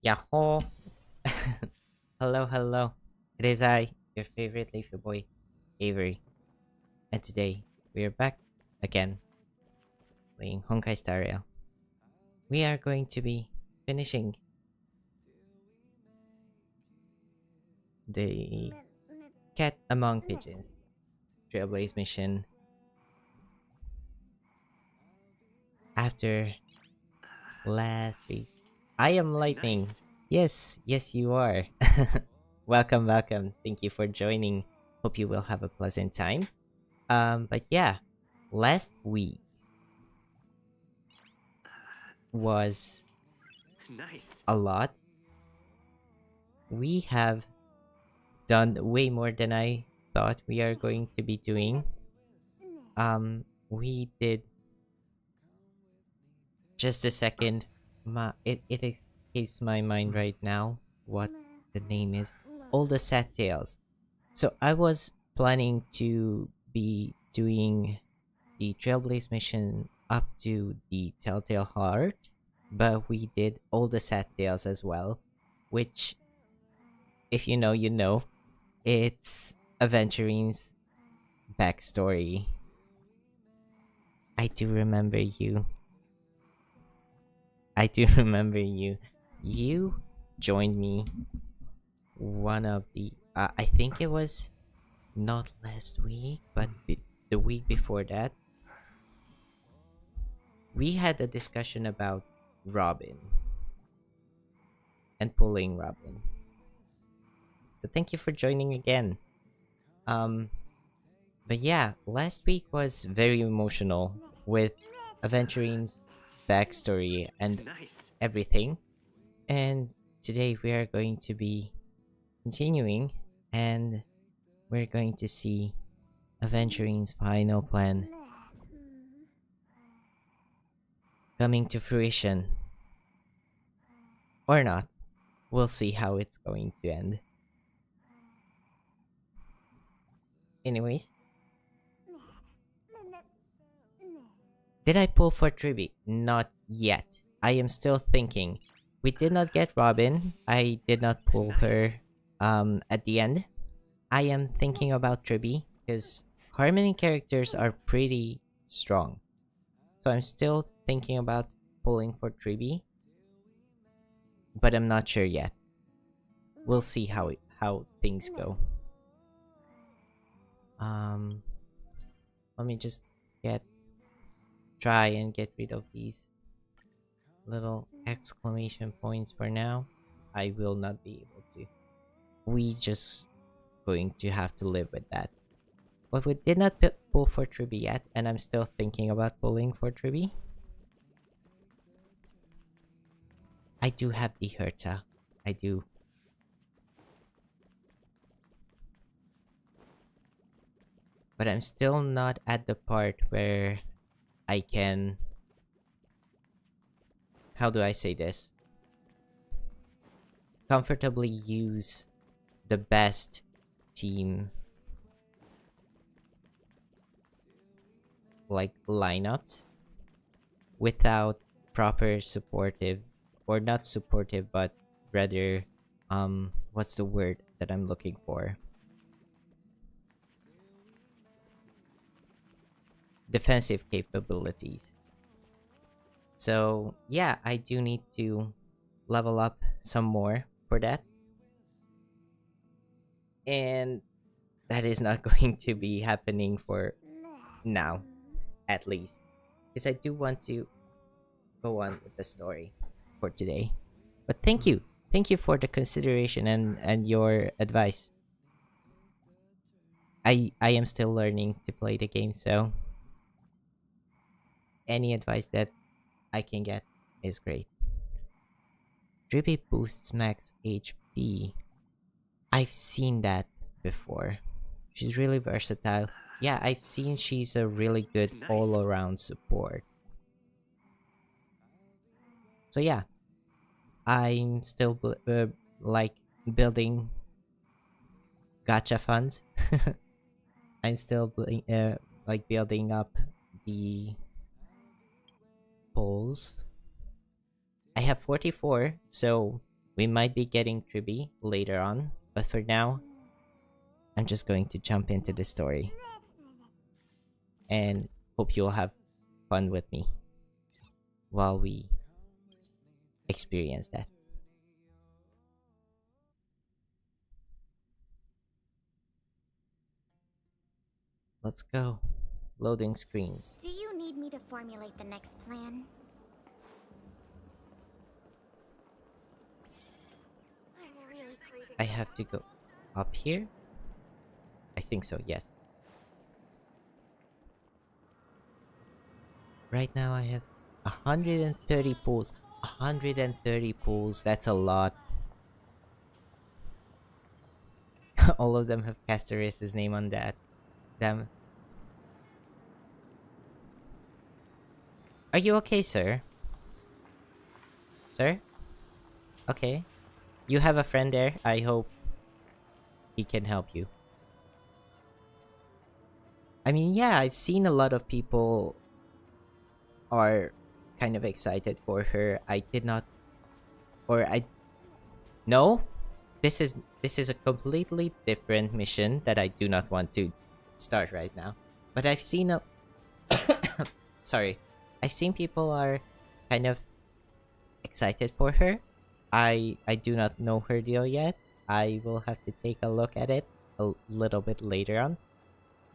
Yahoo! Hello, hello. It is I, your favorite leafy boy, Avery. And today, we are back again, playing Honkai Star Rail. We are going to be finishing the Cat Among Pigeons Trailblaze mission after last week. I am Lightning. Nice. Yes, you are. welcome. Thank you for joining. Hope you will have a pleasant time. But yeah, last week was Nice. a lot. We have done way more than I thought we are going to be doing. We did just a second. It escapes my mind right now what the name is. All the Sad Tales. So I was planning to be doing the Trailblaze mission up to the Telltale Heart, but we did all the Sad Tales as well, which, if you know, you know. It's Aventurine's backstory. I do remember you. I do remember you. You joined me one of the. I think it was not last week, but the week before that. We had a discussion about Robin and pulling Robin. So thank you for joining again. Um, but yeah, last week was very emotional with Aventurine's backstory and Nice. everything. And today we are going to be continuing and we're going to see Aventurine's final plan coming to fruition. Or not. We'll see how it's going to end. Anyways, did I pull for Triby? Not yet. I am still thinking. We did not get Robin. I did not pull Nice. her at the end. I am thinking about Triby because Harmony characters are pretty strong. So I'm still thinking about pulling for Triby. But I'm not sure yet. We'll see how things go. Let me just try and get rid of these little exclamation points for now. I will not be able to. We just going to have to live with that. But we did not pull for Triby yet, and I'm still thinking about pulling for Triby. I do have the Herta. I do. But I'm still not at the part where I can. How do I say this? Comfortably use the best team like lineups without proper supportive, or not supportive, but rather what's the word that I'm looking for? Defensive capabilities. So yeah, I do need to level up some more for that. And that is not going to be happening for now, at least. Because I do want to go on with the story for today. But thank you. Thank you for the consideration and your advice. I am still learning to play the game, so any advice that I can get is great. Drippy boosts max HP. I've seen that before. She's really versatile. Yeah, I've seen she's a really good Nice. all-around support. So yeah, I'm still like building gacha funds. I'm still like building up the polls. I have 44, so We might be getting Tribby later on, but for now, I'm just going to jump into the story. And hope you'll have fun with me while we experience that. Let's go. Loading screens. Do you need me to formulate the next plan? I'm really craving. I have to go up here? I think so, yes. Right now I have 130 pools. 130 pools, that's a lot. All of them have Castoris' name on that. Damn. Are you okay, sir? Sir? Okay. You have a friend there. I hope he can help you. I mean, yeah, I've seen a lot of people are kind of excited for her. I did not, or I, no, this is a completely different mission that I do not want to start right now. But I've seen a, sorry, I've seen people are kind of excited for her. I do not know her deal yet. I will have to take a look at it a little bit later on.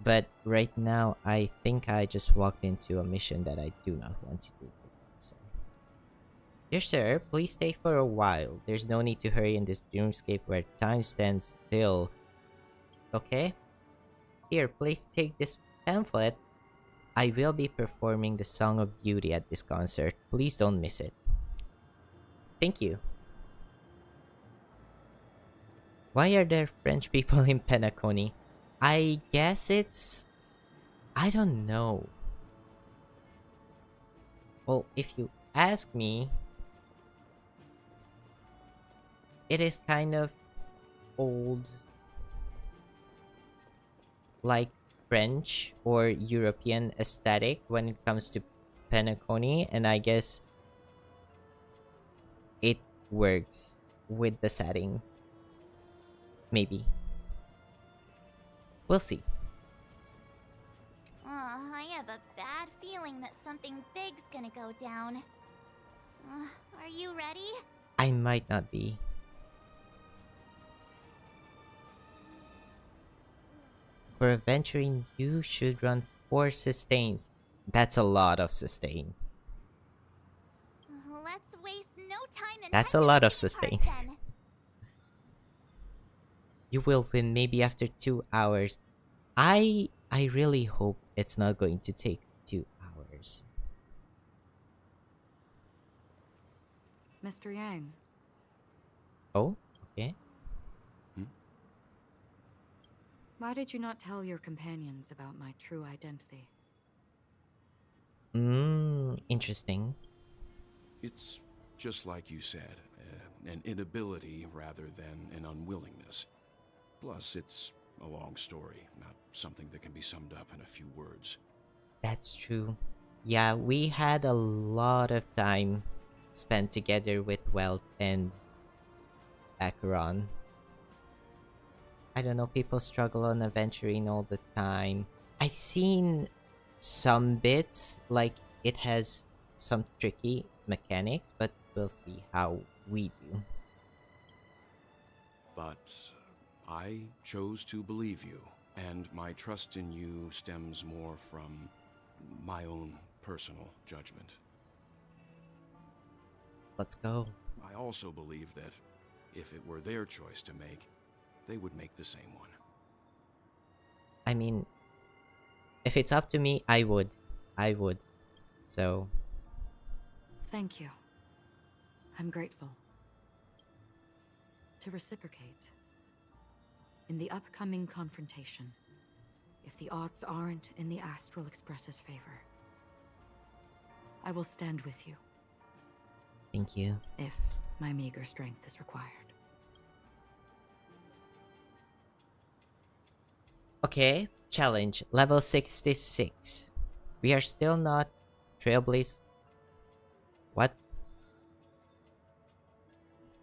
But right now, I think I just walked into a mission that I do not want to do. So. Dear sir, please stay for a while. There's no need to hurry in this dreamscape where time stands still. Okay? Here, please take this pamphlet. I will be performing the Song of Beauty at this concert. Please don't miss it. Thank you. Why are there French people in Penacony? I guess it's... I don't know. Well, if you ask me, it is kind of old, like French or European aesthetic when it comes to Penacony, and I guess it works with the setting. Maybe. We'll see. I have a bad feeling that something big's gonna go down. Are you ready? I might not be. For Aventurine, you should run 4 sustains. That's a lot of sustain. Let's waste no time and That's head a to lot the of theme sustain. park then. You will win maybe after 2 hours. I really hope it's not going to take 2 hours. Mr. Yang. Oh, okay. Why did you not tell your companions about my true identity? Interesting. It's just like you said, an inability rather than an unwillingness. Plus, it's a long story, not something that can be summed up in a few words. That's true. Yeah, we had a lot of time spent together with Welt and Acheron. I don't know, people struggle on Aventurine all the time. I've seen some bits, like it has some tricky mechanics, but we'll see how we do. But I chose to believe you, and my trust in you stems more from my own personal judgment. Let's go. I also believe that if it were their choice to make, they would make the same one. I mean, if it's up to me, I would. So... Thank you. I'm grateful. To reciprocate, in the upcoming confrontation, if the odds aren't in the Astral Express's favor, I will stand with you. Thank you. If my meager strength is required. Okay, challenge. Level 66. We are still not Trailblaze. What?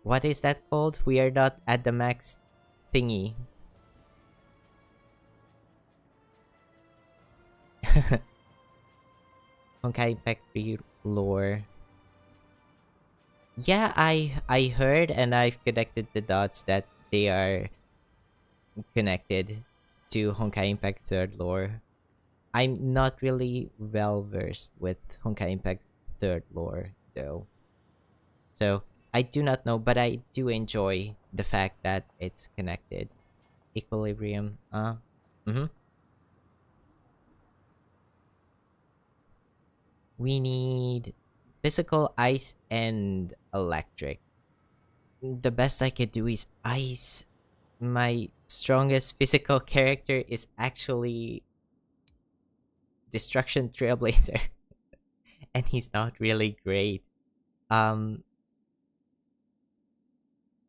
What is that called? We are not at the max thingy. Honkai Impact 3 lore. Yeah, I heard and I've connected the dots that they are connected to Honkai Impact 3rd lore. I'm not really well versed with Honkai Impact 3rd lore though. So I do not know, but I do enjoy the fact that it's connected. Equilibrium. We need physical, ice, and electric. The best I could do is ice. My strongest physical character is actually Destruction Trailblazer. And he's not really great. Um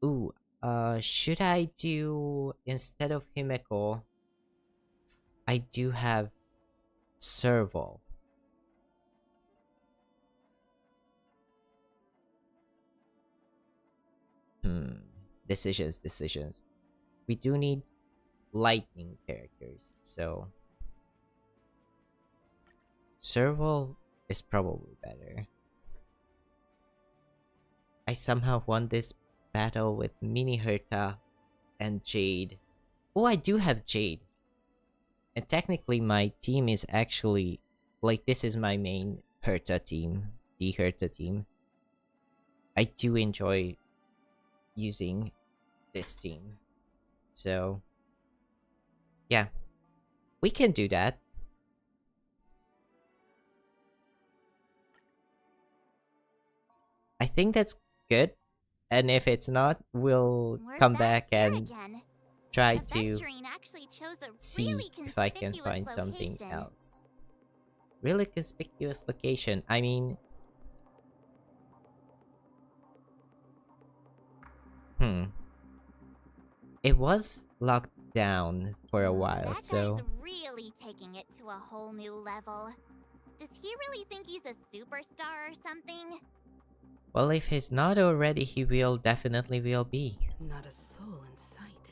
Ooh, should I do instead of Himeko? I do have Serval. Decisions. We do need lightning characters, so Serval is probably better. I somehow won this battle with Mini Herta and Jade. Oh, I do have Jade. And technically my team is actually like this is my main Herta team, the Herta team. I do enjoy using this team. So yeah, we can do that. I think that's good. And if it's not, we'll come back and try to Aventurine actually chose a see really if I can conspicuous find something location. else. Really conspicuous location. I mean, it was locked down for a while, That so guy's really taking it to a whole new level. Does he really think he's a superstar or something? well, if he's not already, he will definitely will be. Not a soul in sight.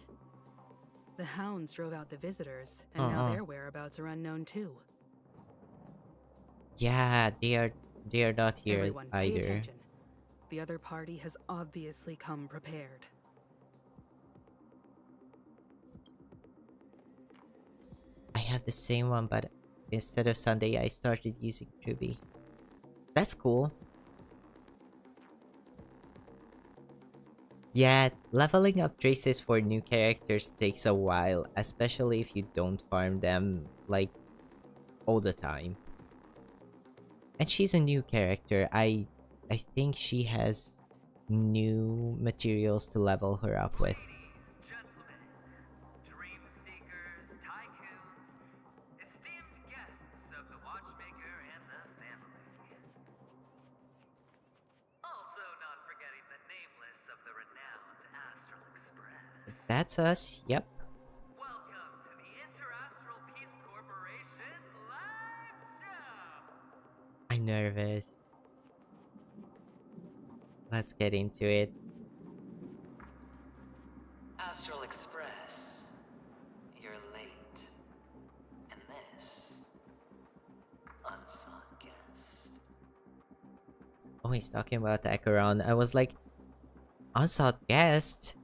The hounds drove out the visitors, and now their whereabouts are unknown too. Yeah, they are not here Everyone, pay either. attention. The other party has obviously come prepared. I have the same one, but instead of Sunday, I started using Ruby. That's cool. Yeah, leveling up traces for new characters takes a while, especially if you don't farm them, like, all the time. And she's a new character. I think she has new materials to level her up with. That's us, yep. Welcome to the Interastral Peace Corporation live show! I'm nervous. Let's get into it. Astral Express, you're late. And this, unsought guest. Oh, he's talking about Acheron. I was like, unsought guest?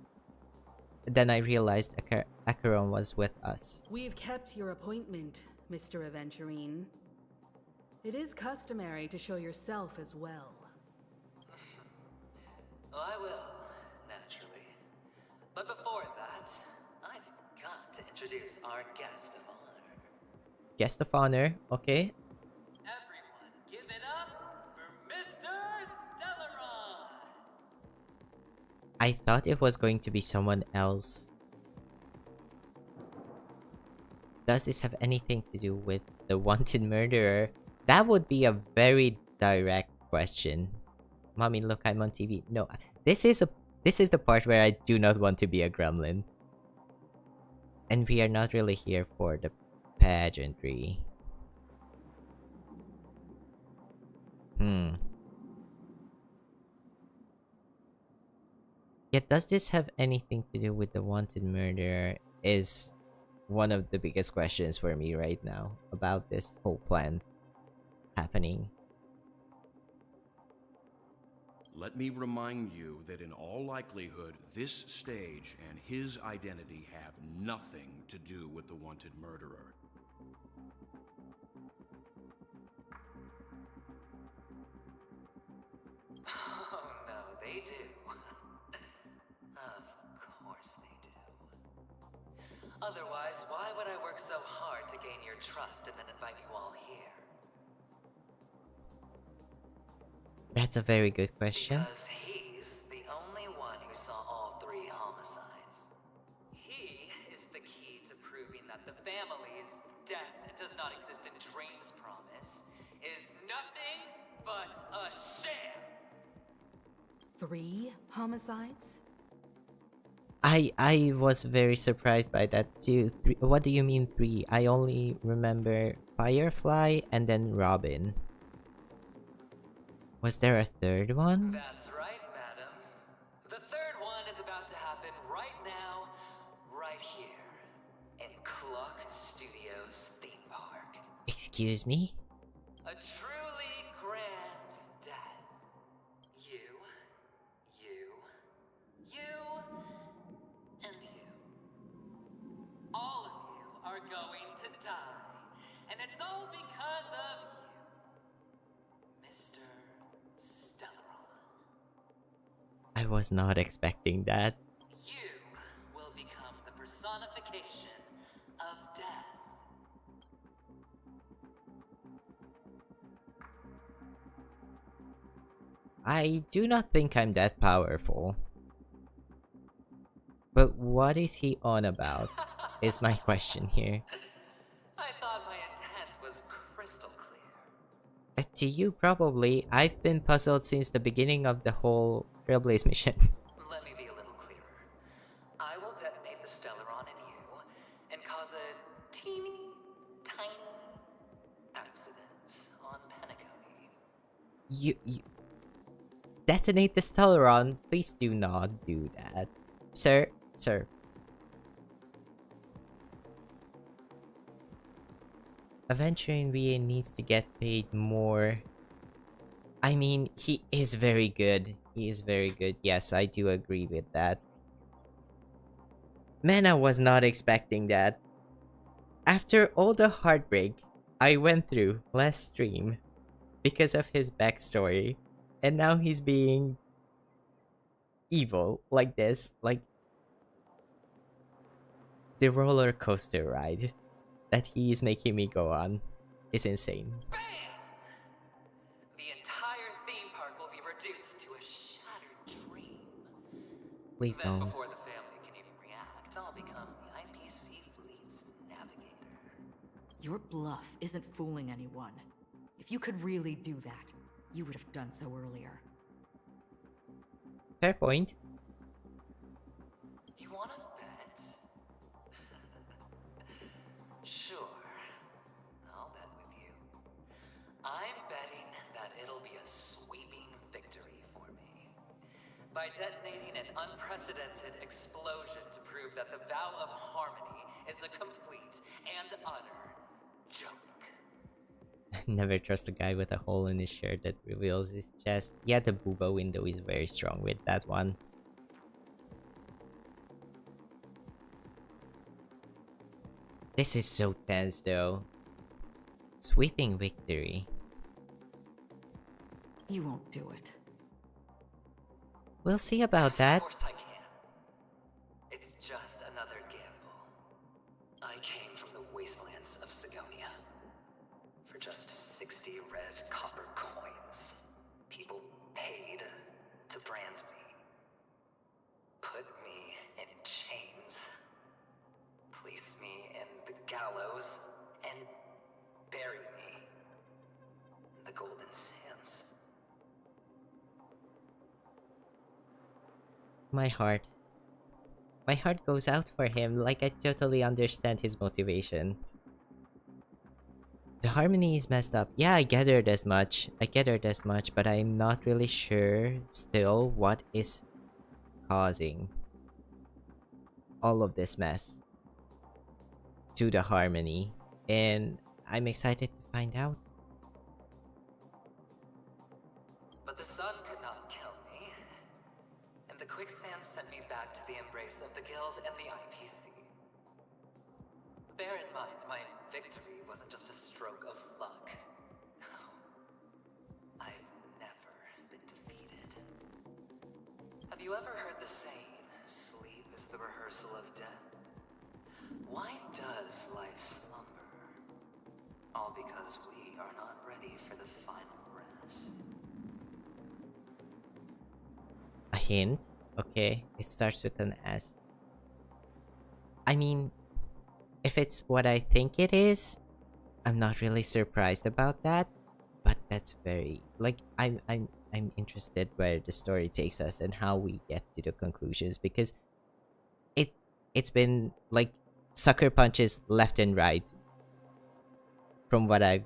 Then I realized Acheron was with us. We've kept your appointment, Mr. Aventurine. It is customary to show yourself as well. I will, naturally. But before that, I've got to introduce our guest of honor. Guest of honor, okay. Everyone, give it up for Mr. Stellaron! I thought it was going to be someone else. Does this have anything to do with the wanted murderer? That would be a very direct question. Mommy, look, I'm on TV. No, this is the part where I do not want to be a gremlin. And we are not really here for the pageantry. Yet, does this have anything to do with the wanted murderer? Is one of the biggest questions for me right now about this whole plan happening. Let me remind you that in all likelihood, this stage and his identity have nothing to do with the wanted murderer. Oh no, they do. Of course they do. Otherwise, why would I work so hard to gain your trust and then invite you all here? That's a very good question. Because he's the only one who saw all 3 homicides. He is the key to proving that the family's death does not exist in Drain's promise is nothing but a sham! 3 homicides? I was very surprised by that too. What do you mean 3? I only remember Firefly and then Robin. Was there a third one? That's right, madam. The 3rd one is about to happen right now, right here, in Clock Studios theme park. Excuse me? A truly grand death. You, and you. All of you are going to die. And it's all because of you, Mr. Stellaron. I was not expecting that. You will become the personification of death. I do not think I'm that powerful. But what is he on about? Is my question here. I thought my intent was crystal clear. To you, probably. I've been puzzled since the beginning of the whole Trailblaze mission. Let me be a little clearer. I will detonate the Stellaron in you and cause a teeny, tiny accident on Penacony. You detonate the Stellaron. Please do not do that. Sir. Aventurine VA needs to get paid more. I mean, he is very good. He is very good. Yes, I do agree with that. Man, I was not expecting that. After all the heartbreak I went through last stream because of his backstory, and now he's being evil like this, like the roller coaster ride that he is making me go on is insane. Bam! The entire theme park will be reduced to a shattered dream. Please Then don't. before the family can even react, I'll become the IPC fleet's navigator. Your bluff isn't fooling anyone. If you could really do that, you would have done so earlier. Fair point. You wanna bet? Sure. I'll bet with you. I'm betting that it'll be a sweeping victory for me. By detonating an unprecedented explosion to prove that the vow of harmony is a complete and utter joke. Never trust a guy with a hole in his shirt that reveals his chest. Yeah, the booba window is very strong with that one. This is so tense though. Sweeping victory. You won't do it. We'll see about that. Of course I can. It's just another gamble. I came from the wastelands of Sigonia. For just 60 red copper coins, people paid to brand me. Put me in chains. Place me in the gallows and bury me in the golden sands. My heart goes out for him. Like, I totally understand his motivation. The harmony is messed up. Yeah, I gathered as much. But I'm not really sure still what is causing all of this mess to the harmony, and I'm excited to find out. But the sun could not kill me, and the quicksand sent me back to the embrace of the guild and the IPC. Bear in mind, my victory wasn't just a stroke of luck. I've never been defeated. Have you ever heard the saying, sleep is the rehearsal of death? Why does life slumber? All because we are not ready for the final rest. A hint? Okay, it starts with an S. I mean, if it's what I think it is, I'm not really surprised about that. But that's very like I'm interested where the story takes us and how we get to the conclusions, because it's been like sucker punches left and right from what I've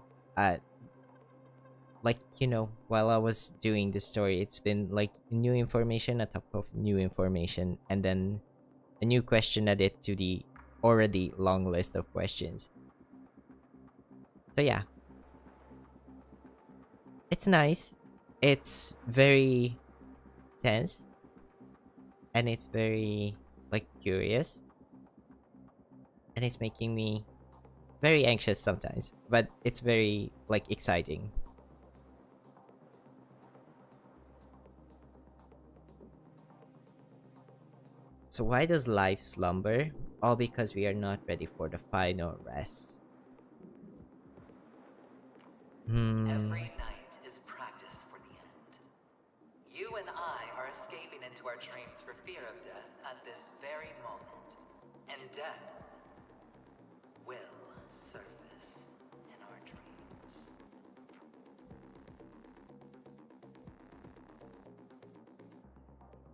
like, you know, while I was doing the story, it's been like new information on top of new information, and then a new question added to the already long list of questions. So yeah, it's nice. It's very tense, and it's very like curious, and it's making me very anxious sometimes, but it's very like exciting. So why does life slumber? All because we are not ready for the final rest. Every night is practice for the end. You and I are escaping into our dreams for fear of death at this very moment. And death will surface in our dreams.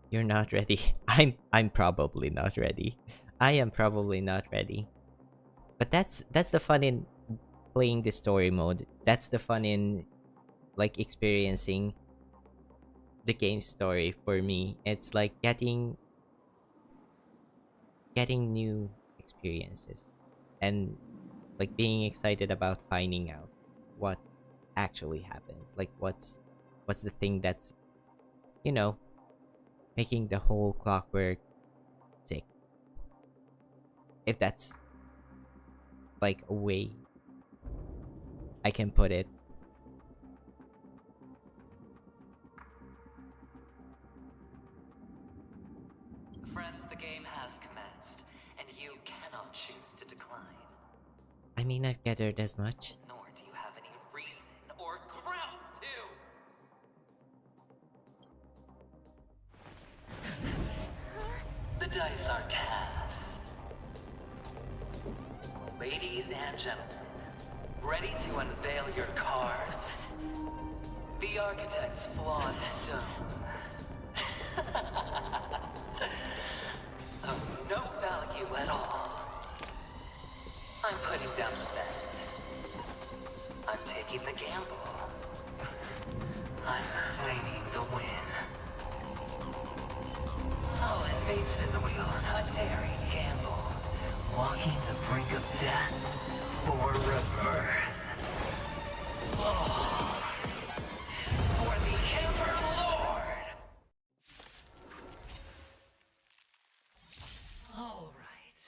You're not ready. I'm probably not ready. I am probably not ready. But that's the fun in playing the story mode. That's the fun in like experiencing the game story for me. It's like getting new experiences and like being excited about finding out what actually happens. Like what's the thing that's, you know, making the whole clockwork tick. If that's like a way I can put it. Friends, the game has commenced, and you cannot choose to decline. I mean, I've gathered as much. Nor do you have any reason or grounds to. The dice are cast. Ladies and gentlemen, ready to unveil your cards? The architect's flawed stone. Of no value at all. I'm putting down the bet. I'm taking the gamble. I'm claiming the win. I'll invade spin the wheel, a daring gamble. Walking the brink of death for rebirth. Oh, for the Emperor Lord! All right.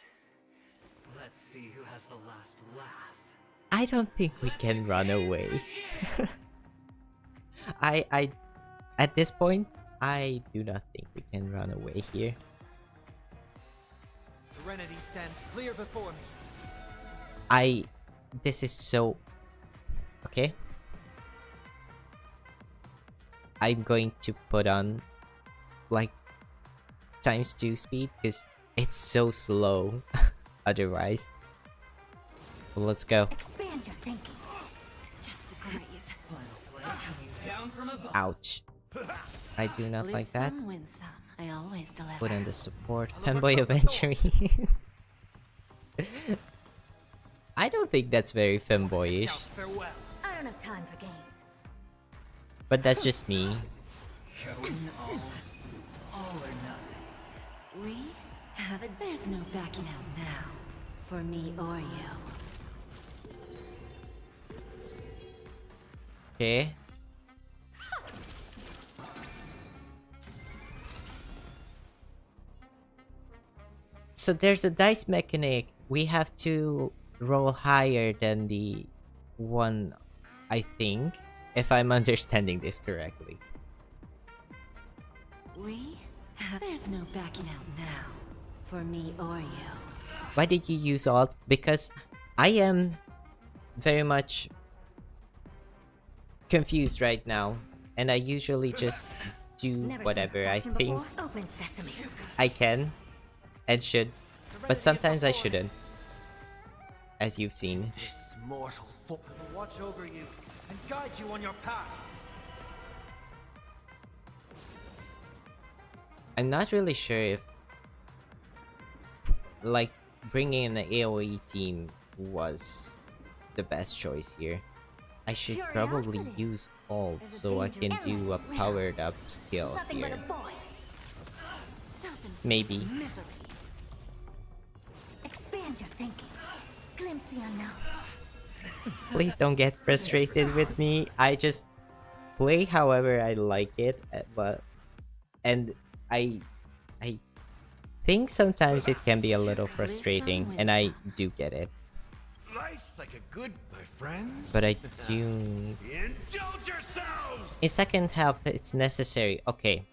Let's see who has the last laugh. I don't think we can run away. I at this point, I do not think we can run away here. Serenity stands clear before me. This is so okay. I'm going to put on like ×2 speed because it's so slow otherwise. Well, let's go. Expand your thinking. Just a graze. Down from above. Ouch. I do not like that. Some, win some. I always deliver. Put on the support. Femboy Aventurine. I don't think that's very femboyish. Farewell. I don't have time for games. But that's just me. Going all or nothing. We have it. There's no backing out now. For me or you. Okay. So there's a dice mechanic. We have to roll higher than the one, I think, if I'm understanding this correctly. We have. There's no backing out now. For me or you. Why did you use alt? Because I am very much confused right now, and I usually just do whatever I think Open sesame. I can and should, but sometimes I shouldn't, as you've seen. This mortal foe will watch over you and guide you on your path. I'm not really sure if, like, bringing in an AoE team was the best choice here. I should probably use alt so I can do a powered up skill here. Maybe. Misery. Expand your thinking. Glimpse the unknown. Please don't get frustrated with me. I just play however I like it, and I think sometimes it can be a little frustrating, and I do get it. Life's like a good, my friends. But I do. Indulge yourselves. In second half, it's necessary. Okay.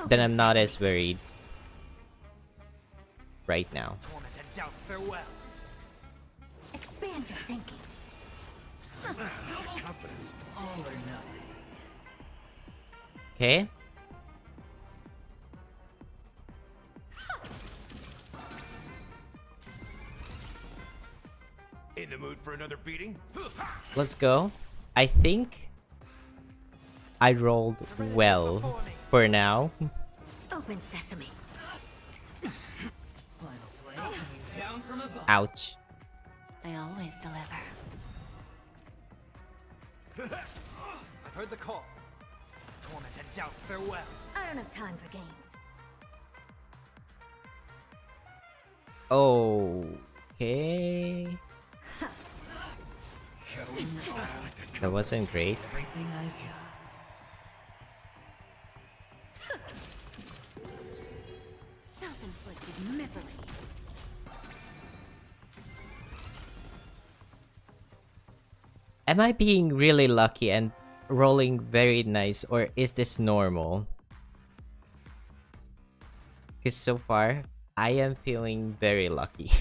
Then I'm not as worried right now. Torment and doubt, farewell. Expand your thinking. Confidence, all or nothing. Okay. In the mood for another beating? Let's go. I think I rolled well for now. Open sesame. Final flame coming down from above. Ouch. I always deliver. I've heard the call. Torment and doubt, farewell. I don't have time for games. Okay. That wasn't great. Everything I've got. Self-inflicted misery. Am I being really lucky and rolling very nice, or is this normal? Because so far, I am feeling very lucky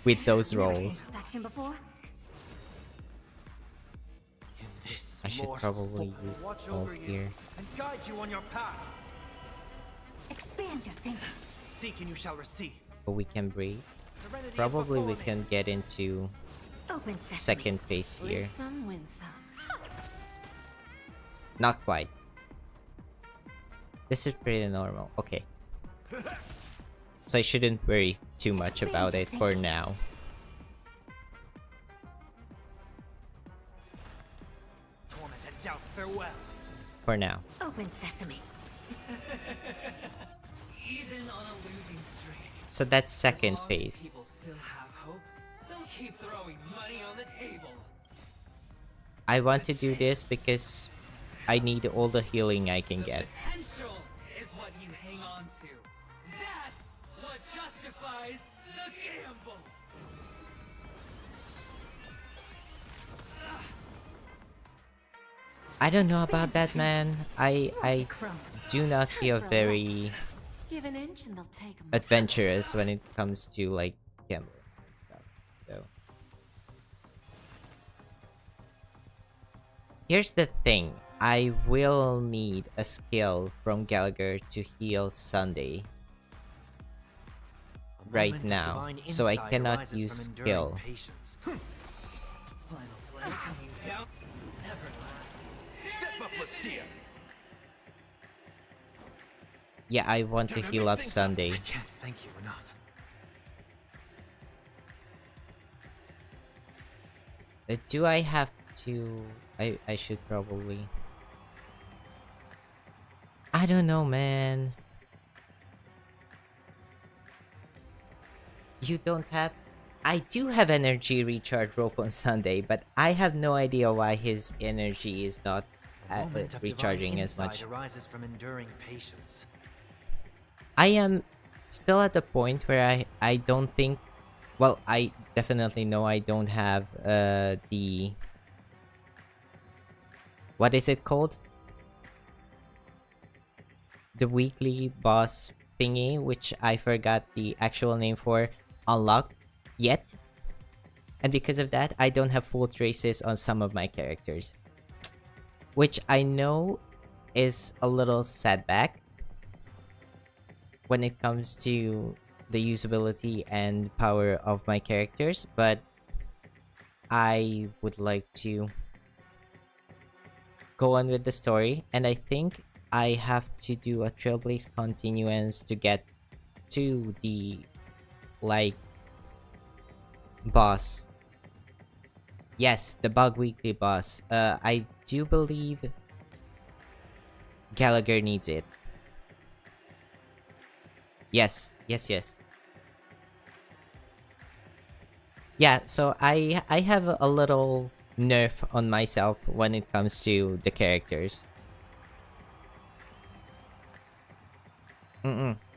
with those rolls. Action before? I should probably use alt here. And guide you on your path. Expand your thinking. Seek and you shall receive. But we can breathe. Serenity is Probably we before me. can get into Open sesame. second phase here. Lose some, win some. Not quite. This is pretty normal. Okay. So I shouldn't worry too much about it for now. Torment and doubt, farewell. For now. Open sesame. Even on a losing streak. So that's second As long as phase. people still have hope, they'll keep throwing money on the table. I want to do this because I need all the healing I can get. Potential is what you hang on to. That's what justifies the gamble. I don't know about that, man. I do not feel very Give an inch and they'll take 'em. adventurous when it comes to like gambling and stuff. So here's the thing. I will need a skill from Gallagher to heal Sunday right now, so I cannot use skill. Final flame coming down. Everlasting. Step up, let's see it. Yeah, I want to heal up Sunday. I can't thank you enough. Do I have to? I should probably. I don't know, man. You don't have... I do have energy recharge rope on Sunday, but I have no idea why his energy is not recharging as much. Arises from enduring patience. I am still at the point where I don't think... Well, I definitely know I don't have the... What is it called? The weekly boss thingy, which I forgot the actual name for, unlocked yet. And because of that, I don't have full traces on some of my characters. Which I know is a little setback when it comes to the usability and power of my characters, but I would like to go on with the story, and I think I have to do a Trailblaze continuance to get to the, like, boss. Yes, the Bug Weekly boss. I do believe Gallagher needs it. Yes. Yeah, so I have a little nerf on myself when it comes to the characters.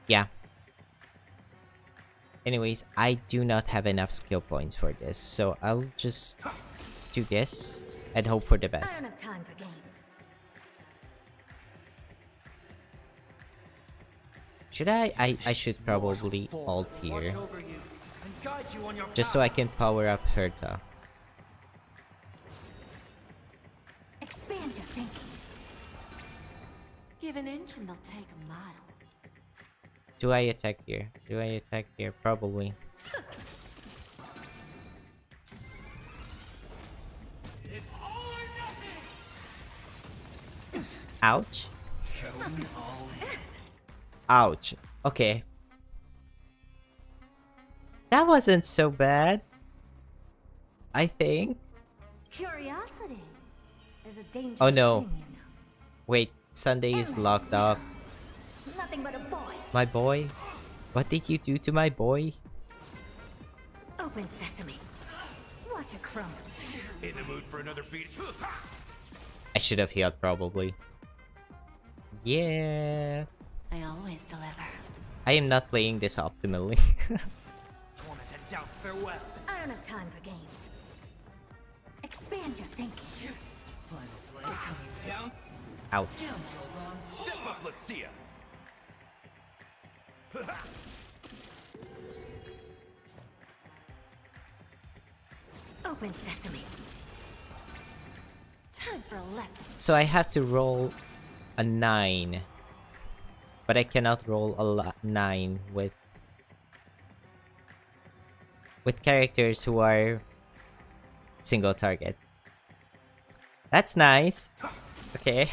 Yeah. Anyways, I do not have enough skill points for this, so I'll just do this and hope for the I best. don't have time for games. Should I should probably ult here, just so I can power up Herta. Expand your thinking. Give an inch and they'll take a mile. Do I attack here? Do I attack here? Probably. It's all or nothing. Ouch. Ouch. Okay. That wasn't so bad, I think. Curiosity is a dangerous Oh no. thing, you know. Wait, Sunday is locked up. Nothing but a boy. My boy? What did you do to my boy? Open sesame. Watch it crumble. In the mood for another beat? I should have healed probably. Yeah. I always deliver. I am not playing this optimally. Torment and doubt, farewell. I don't have time for games. Expand your thinking. Final play coming down. Ouch. Scoundrels on. Step up, let's see ya. Open sesame. Time for a lesson. So I have to roll a 9. But I cannot roll a 9 with characters who are single target. That's nice. Okay.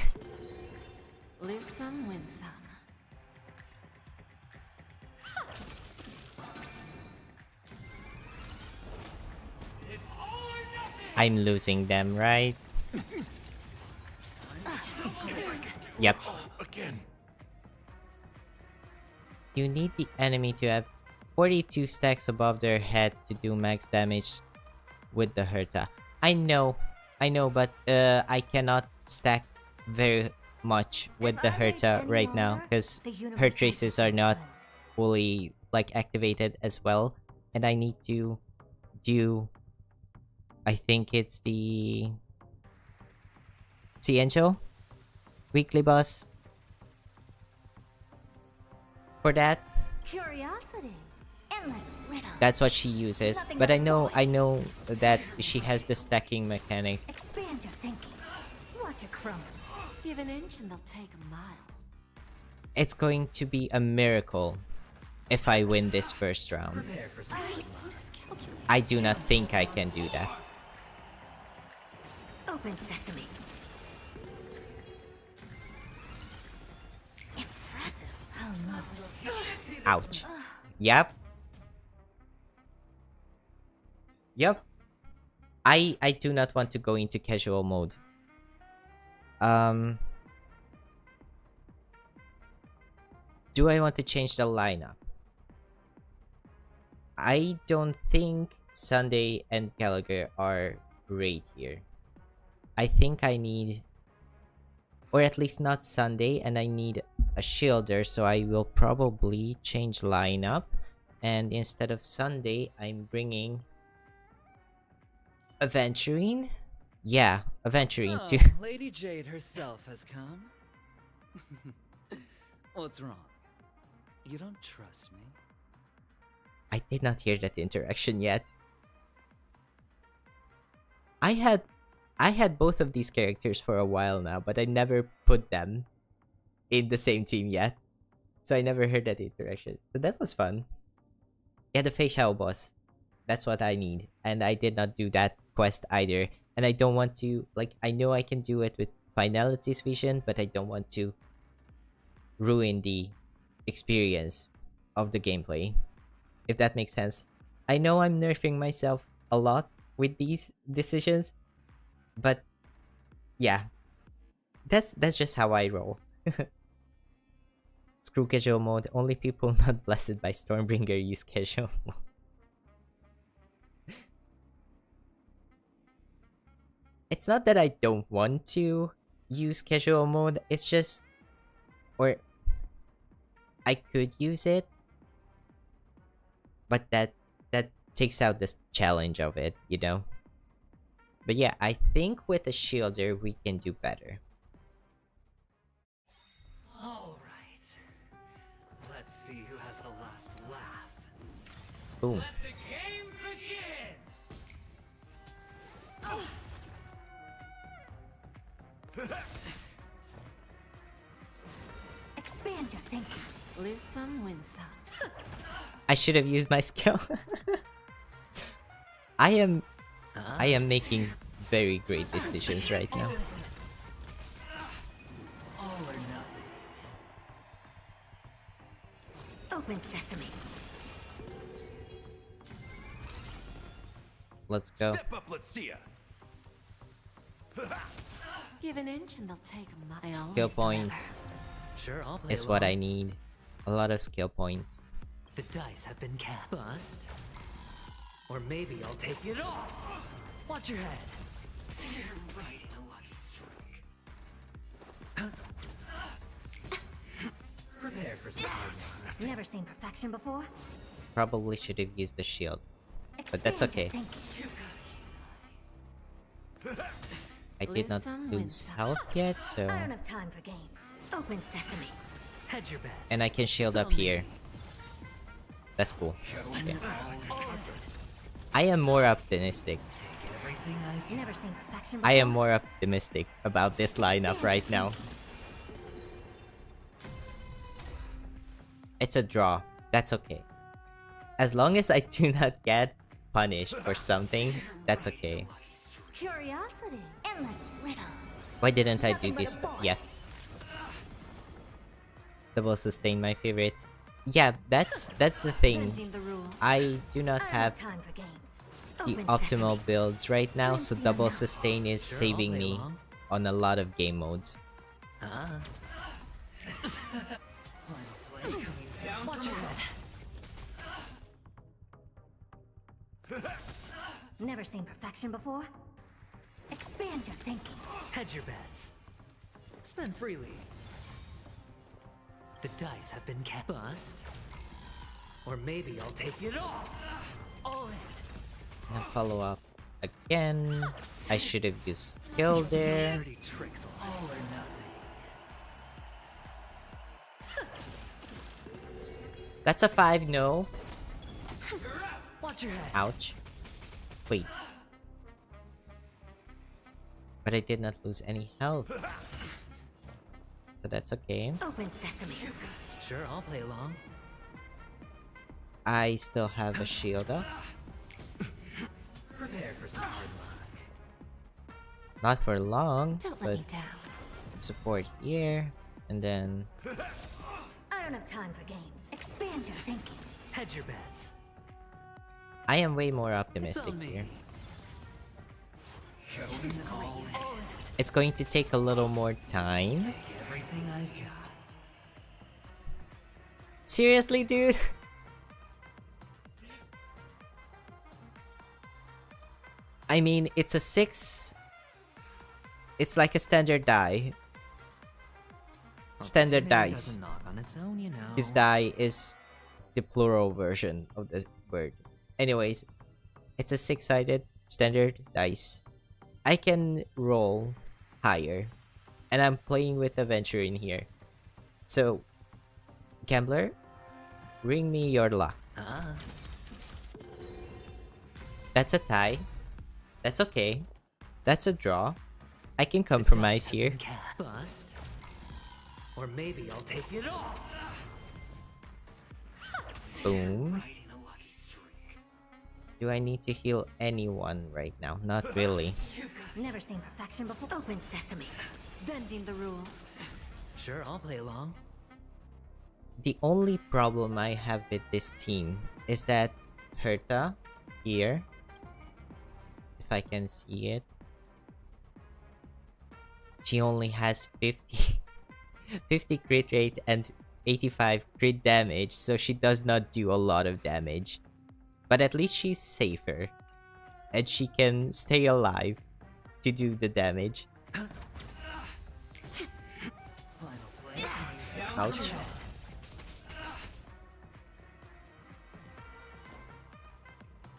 Lose some, win some. It's all or nothing. I'm losing them, right? Yep. Again. You need the enemy to have 42 stacks above their head to do max damage with the Herta. I know, but I cannot stack very much with the Herta right now because her traces are not fully like activated as well, and I need to do, I think it's the Ciencio weekly boss for that. Curiosity. Endless riddle. That's what she uses, but I know that she has the stacking mechanic. Expand your thinking. Watch it crumble. Give an inch and they'll take a mile. It's going to be a miracle if I win this first round. Prepare for some I do not think I can do that. Open sesame. Impressive. Almost. Ouch. Yep. I do not want to go into casual mode. Do I want to change the lineup? I don't think Sunday and Gallagher are great here. I think I need, or at least not Sunday, and I need a shielder, so I will probably change lineup. And instead of Sunday, I'm bringing Aventurine. Yeah, Aventurine Oh, too. Lady Jade herself has come. What's wrong? You don't trust me? I did not hear that interaction yet. I had both of these characters for a while now, but I never put them in the same team yet. So I never heard that interaction. So that was fun. Yeah, the Feixiao boss. That's what I need. And I did not do that quest either. And I don't want to, like, I know I can do it with Finality's Vision, but I don't want to ruin the experience of the gameplay. If that makes sense. I know I'm nerfing myself a lot with these decisions, but yeah, that's just how I roll. Screw casual mode. Only people not blessed by Stormbringer use casual mode. It's not that I don't want to use casual mode. It's just, or I could use it, but that takes out the challenge of it, you know. But yeah, I think with a shielder we can do better. All right. Let's see who has the last laugh. Boom. Let the game begin. Expand your thinking. Lose some, win some. I should have used my skill. I am making very great decisions right now. All or nothing. Open sesame. Let's go. Step up, let's see ya. Give an inch and they'll take a mile. Skill points Sure, I'll play is what I along. need. A lot of skill points. The dice have been cast. Bust. Or maybe I'll take it off. Watch your head. You're riding a lucky streak. Prepare for some hard luck. Never seen perfection before. Probably should have used the shield, but that's Expand your okay. thinking. I did Lose not some, win lose some. health yet, so, I don't have time for games. Open sesame. Hedge your bets. and I can shield up Tell me. here. That's cool. Yeah. I am more optimistic. Take everything I've Never seen perfection before. I am more optimistic about this lineup right now. It's a draw. That's okay. As long as I do not get punished or something, that's okay. Curiosity. Endless riddles. Why didn't I do Nothing but this a boy. yet? Double sustain, my favorite. Yeah, that's the thing. Bending the rules. I do not I don't have time for games. the Open optimal sesame. builds right now, so double sustain is Sure, I'll saving play me along. on a lot of game modes. Ah. Down Watch your head. Never seen perfection before. Expand your thinking. Hedge your bets. Spend freely. The dice have been cast. Bust. Or maybe I'll take it off. All in. Now follow up again. I should have used skill there. Dirty tricks. all or nothing. That's a 5 no. Watch your head. Ouch. Wait. But I did not lose any health. So that's okay. Open sesame. Sure, I'll play along. I still have a shield up. Prepare for some hard luck. Not for long, Don't let but me down. support here. And then I don't have time for games. Expand your thinking. Hedge your bets. I am way more It's optimistic on me. here. Just crazy. It's going to take a little more time. Take everything I've got. Seriously, dude? I mean, it's a 6. It's like a standard die. Standard Opportunity dice. doesn't knock on its own, you know. His die is the plural version of the word. Anyways, it's a 6-sided standard dice. I can roll higher. And I'm playing with Aventurine here. So, gambler, bring me your luck. Ah, That's a tie. That's okay. That's a draw. I can compromise here. bust. Or maybe I'll take it all. Boom. Riding a lucky streak. Do I need to heal anyone right now? Not really. Never seen perfection before. Open sesame. Bending the rules. Sure, I'll play along. The only problem I have with this team is that Herta here, if I can see it, she only has 50 crit rate and 85 crit damage, so she does not do a lot of damage. But at least she's safer, and she can stay alive to do the damage. Ouch.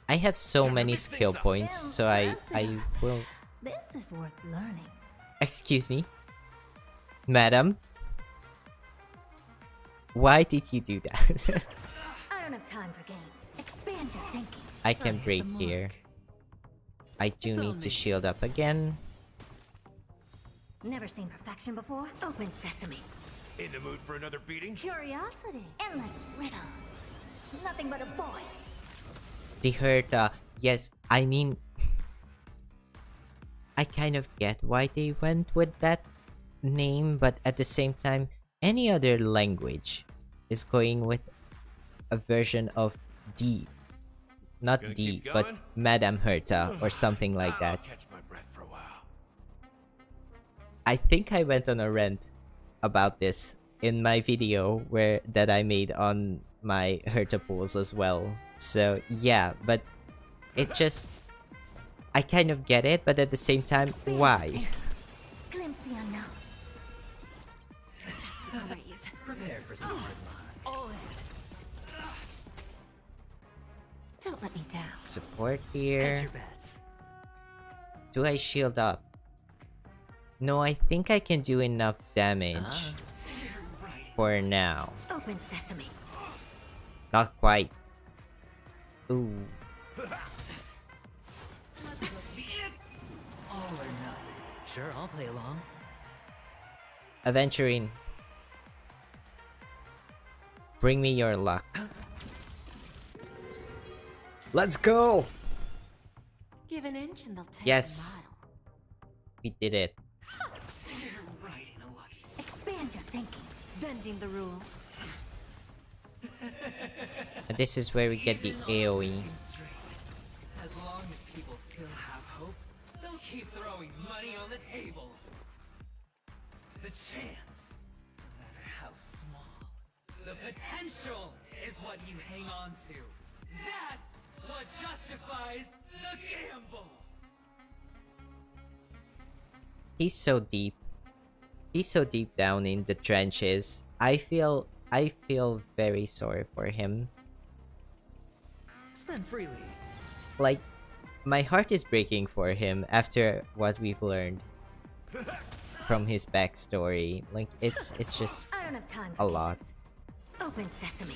I have so many skill points, so I will... This is worth learning. Excuse me? Madam? Why did you do that? I don't have time for games. Expand your thinking. I can hit break the mark. here. I do It's need on to me. shield up again. Never seen perfection before. Open sesame. In the mood for another beating? Curiosity. Endless riddles. Nothing but a void. The Herta, yes, I mean... I kind of get why they went with that name, but at the same time, any other language is going with a version of D. Not Gonna D, keep but going? Madame Herta or something like that. I'll catch my breath for a while. I think I went on a rant about this in my video that I made on my Herta pools as well. So yeah, but it just... I kind of get it, but at the same time, why? Glimpse the unknown. Just a breeze. Prepare for some hard luck. All in. Don't let me down. Support Hedge here. your bets. Do I shield up? No, I think I can do enough damage Ah, for now. Open sesame. Not quite. Ooh. all or nothing. Sure, I'll play along. Aventurine. Bring me your luck. Let's go! Give an inch and they'll take Yes. a mile. We did it. Riding a lucky streak. Expand your thinking. Bending the rules. And this is where we get the AoE. As long as people still have hope, they'll keep throwing money on the table. The chance, no matter how small, the potential is what you hang on to. That's what justifies the gamble. He's so deep. He's so deep down in the trenches. I feel very sorry for him. Spend freely. Like, my heart is breaking for him after what we've learned from his backstory. Like, it's just I don't have time a for lot. games. Open sesame.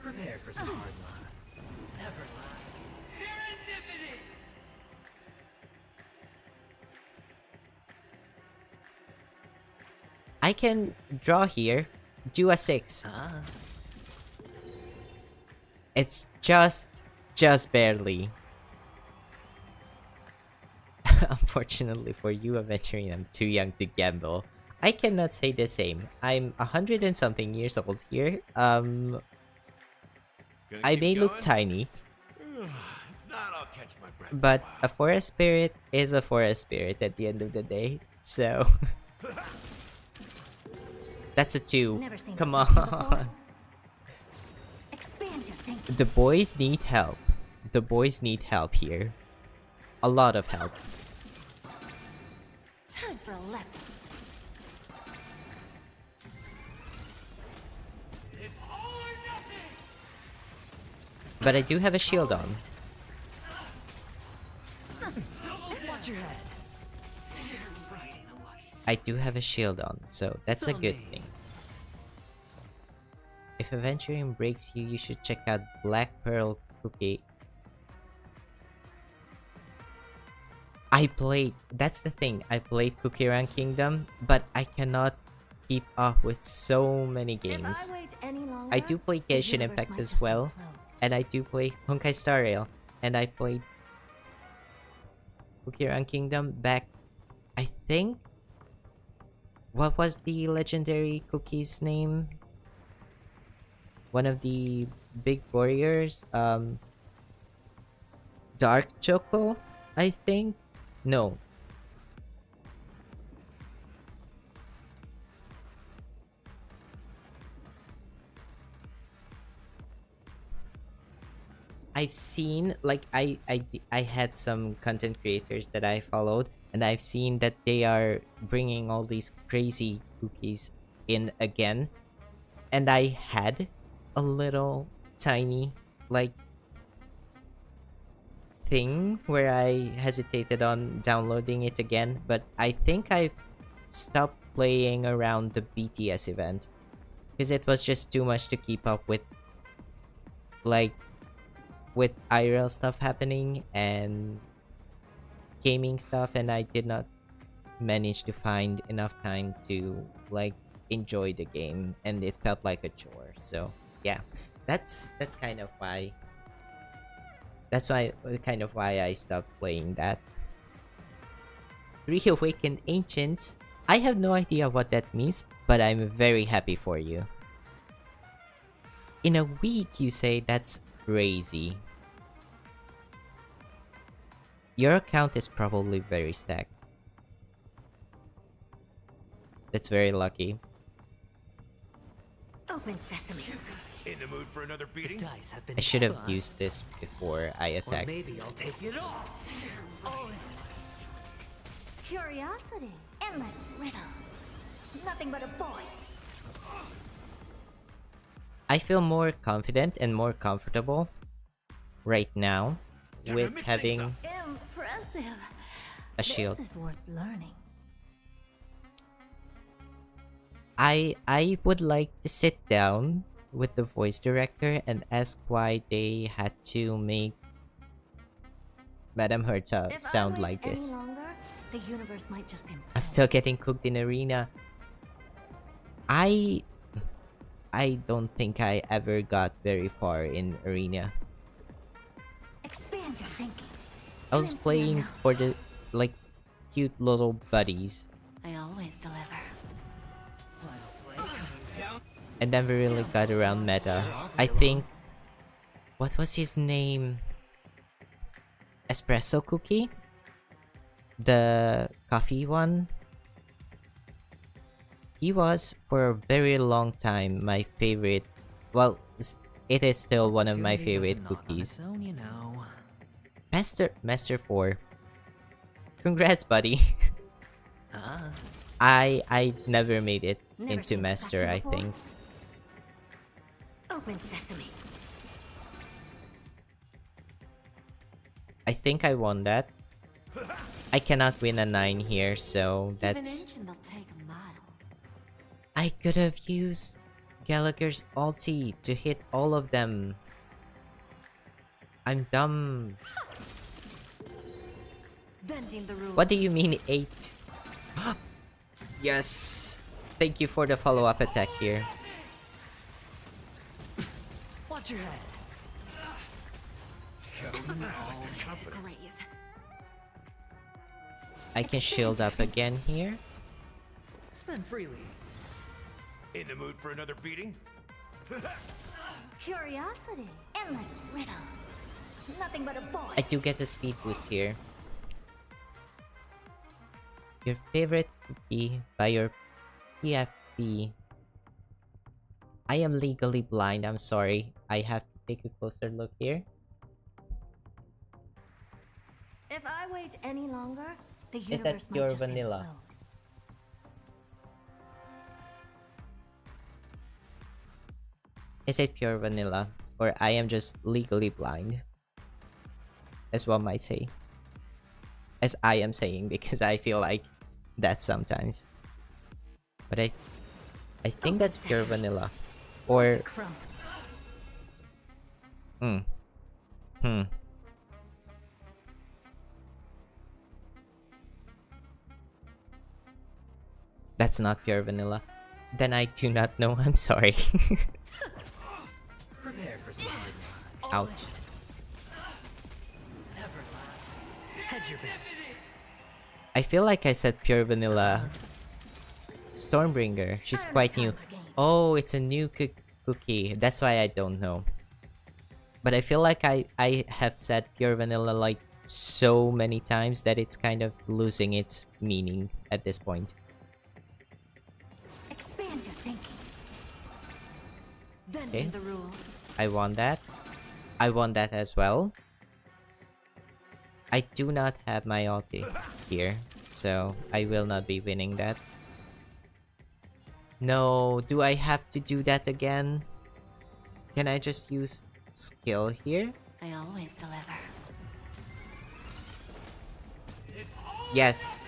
Prepare for some hard luck. Everlasting. Serendipity! I can draw here, do a 6. Ah, It's just barely. Unfortunately for you, Aventurine, I'm too young to gamble. I cannot say the same. I'm 100 and something years old here. Gonna I keep may look going? tiny, If not, I'll catch my breath. but for a forest spirit is a forest spirit at the end of the day. So that's a 2. Never seen Come perfection before. on. The boys need help. The boys need help here. A lot of help. Time for a lesson. It's all or nothing! But I do have a shield on. Watch your head. You're riding a lucky I do have a shield on, so that's a good thing. If Aventurine breaks you, you should check out Black Pearl Cookie. That's the thing, I played Cookie Run Kingdom, but I cannot keep up with so many games. If I wait any longer, I do play the Genshin universe Impact might as just well, implode. and I do play Honkai Star Rail, and I played Cookie Run Kingdom back, I think, what was the legendary cookie's name? One of the big warriors, Dark Choco, I think? No. I've seen, like, I had some content creators that I followed, and I've seen that they are bringing all these crazy cookies in again. And I had a little tiny, like, thing where I hesitated on downloading it again, but I think I've stopped playing around the BTS event because it was just too much to keep up with, like, with IRL stuff happening and gaming stuff, and I did not manage to find enough time to, like, enjoy the game, and it felt like a chore. So yeah, that's kind of why I stopped playing that. Reawakened Ancients, I have no idea what that means, but I'm very happy for you. In a week, you say? That's crazy. Your account is probably very stacked. That's very lucky. Open sesame. In the mood for another The beating? dice have been I should have tossed. used this before I Or attacked. maybe I'll take it all. Curiosity. Endless riddles. Nothing but a void. I feel more confident and more comfortable right now Time to with mix things having up. Impressive. a shield. This is worth learning. I would like to sit down with the voice director and ask why they had to make Madame Herta If sound I wait like any this. longer, the universe might just implode. I'm still getting cooked in arena. I don't think I ever got very far in arena. Expand your thinking. I was playing for the, like, cute little buddies. I always deliver. I never really got around meta. I think, what was his name? Espresso Cookie? The coffee one? He was for a very long time my favorite. Well, it is still one of my Opportunity favorite doesn't knock on cookies. its own, you know. Master 4. Congrats, buddy. Ah, I never made it Never into seen Master, perfection I before? think. Open sesame. I think I won that. I cannot win a 9 here, so Give an that's... inch and they'll take a mile. I could have used Gallagher's ulti to hit all of them. I'm dumb. Bending the rules. What do you mean 8? Yes! Thank you for the follow-up attack here. watch your head. Just graze. I can shield up again here. Spend freely. In the mood for another beating? Curiosity. Endless riddles. Nothing but a I void. do get a speed boost here. Your favorite cookie by your PFP. I am legally blind, I'm sorry. I have to take a closer look here. If I wait any longer, the Is that universe pure might just vanilla? implode. Is it pure vanilla? Or I am just legally blind? As one might say. As I am saying, because I feel like that sometimes. But I think that's pure vanilla. Or... Crumb. That's not pure vanilla. Then I do not know, I'm sorry. Prepare for some hard Ouch. everlasting. Hedge your bets. I feel like I said pure vanilla. Stormbringer, she's quite new. Oh, it's a new cookie. That's why I don't know. But I feel like I have said pure vanilla like so many times that it's kind of losing its meaning at this point. Expand your thinking. Bending the rules. I want that. I want that as well. I do not have my ulti here, so I will not be winning that. No, do I have to do that again? Can I just use skill here? I always deliver. Yes.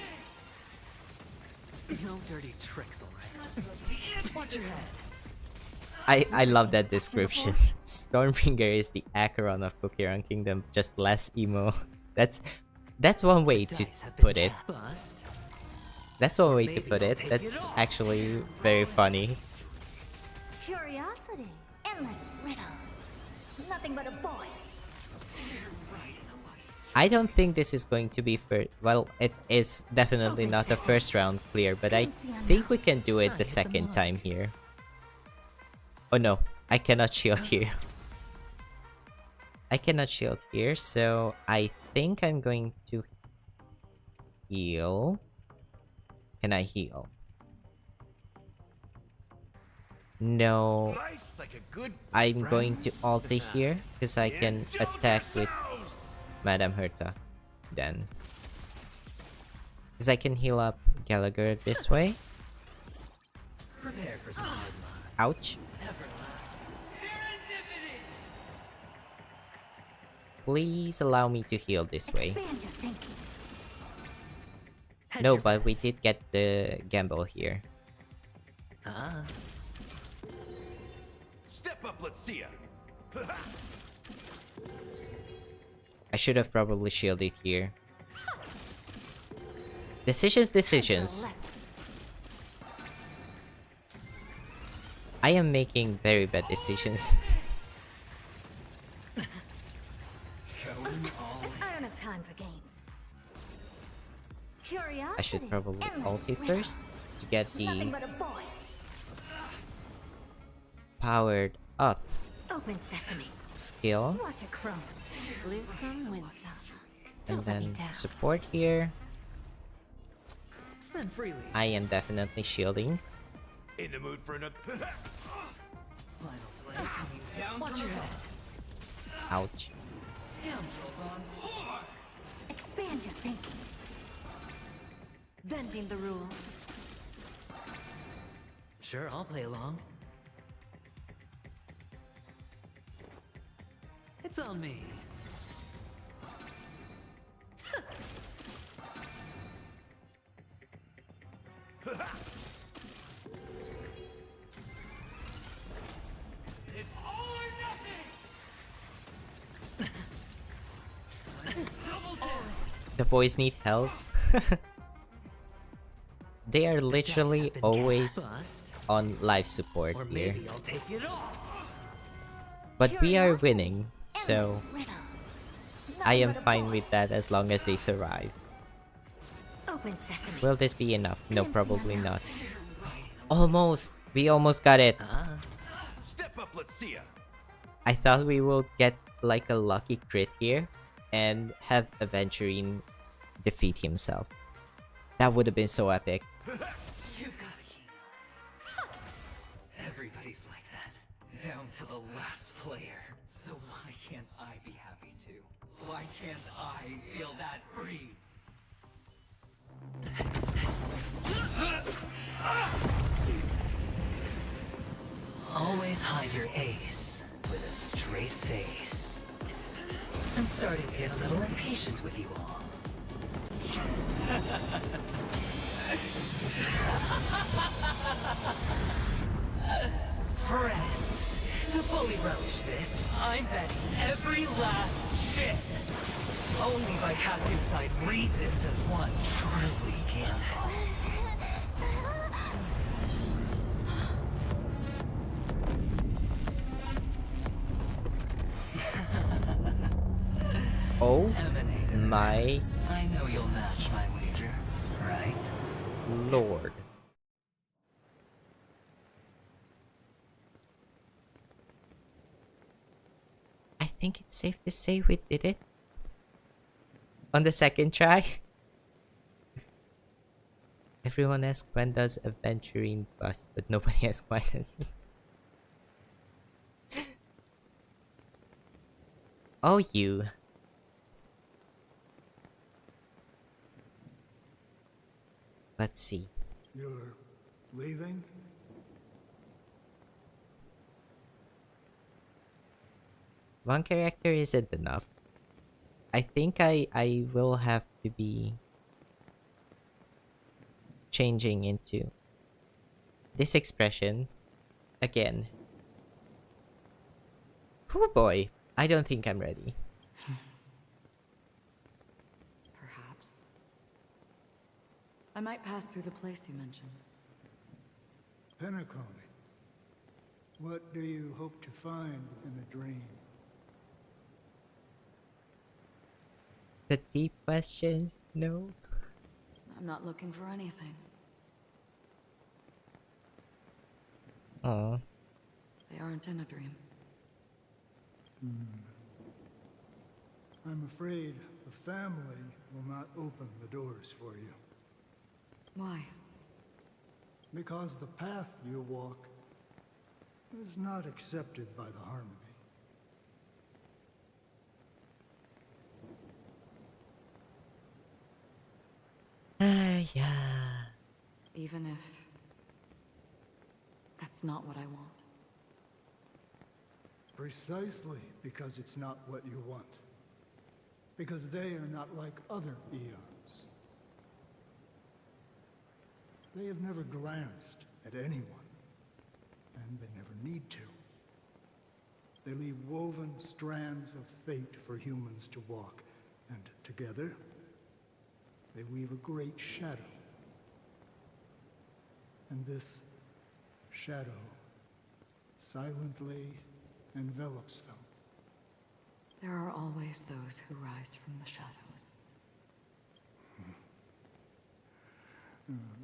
No dirty tricks, alright? Watch your head. I love that description. Stormbringer is the Acheron of Cookie Run Kingdom, just less emo. That's one way to put it. Bust. That's one way to Maybe put I'll it. take That's it off. actually very funny. Curiosity. Endless riddles. Nothing but a void. I don't think this is going to be first. Well, it is definitely not a first round clear, but I think we can do it the second time here. Oh no, I cannot shield here. I cannot shield here, so I think I'm going to heal. Can I heal? No. Nice, like a good I'm going to ulti here because I can attack with Madame Herta then. Because I can heal up Gallagher this way. Prepare for some hard luck. Ouch. Please allow me to heal this way. Expand your thinking. Hedge No, your but we bets. did get the gamble here. Ah. Step up, let's see ya. I should have probably shielded here. Decisions. I am making very bad decisions. I don't have time for games. Curiosity. I should probably Endless ulti riddles. first to get Nothing the but a void. powered up Open sesame. skill. Watch it crumble. Lose some, win some. And Don't let me then down. support here. Spend freely. I am definitely shielding. In the mood for another. Final play coming down. Watch your head. Ouch. Scoundrels on board! Expand your thinking. Bending the rules. Sure, I'll play along. It's on me. It's all or nothing! Double down! The boys need help. They are literally Dice have been always bust. on life support Or here. maybe I'll take it all. But we are Curiosity. winning, so Endless riddles. I Nothing am but a fine void. with that as long as they survive. Open sesame. Will this be enough? No, Glimpse probably beyond not. Almost! We almost got it! Ah. Step up, let's see ya. I thought we would get like a lucky crit here and have Aventurine defeat himself. That would have been so epic. You've got a key. Everybody's like that. Down to the last player. So Why can't I feel that free? Always hide your ace with a straight face. I'm starting to get a little impatient with you all. Friends, to fully relish this, I'm betting every last chip. Only by casting aside reason does one truly gamble. Oh Emanator. my I know you'll match my wager, right? lord. I think it's safe to say we did it. On the second try. Everyone asks when does Aventurine bust, but nobody asks why does he. Oh, you. Let's see. You're leaving? One character isn't enough. I think I will have to be changing into this expression again. Oh boy, I don't think I'm ready. Perhaps. I might pass through the place you mentioned. Penacony. What do you hope to find within a dream? The deep questions? No. I'm not looking for anything. Oh. They aren't in a dream. I'm afraid the family will not open the doors for you. Why? Because the path you walk is not accepted by the Harmony. Yeah. Even if that's not what I want. Precisely because it's not what you want. Because they are not like other eons. They have never glanced at anyone, and they never need to. They leave woven strands of fate for humans to walk, and together, they weave a great shadow. And this shadow silently envelops them. There are always those who rise from the shadows.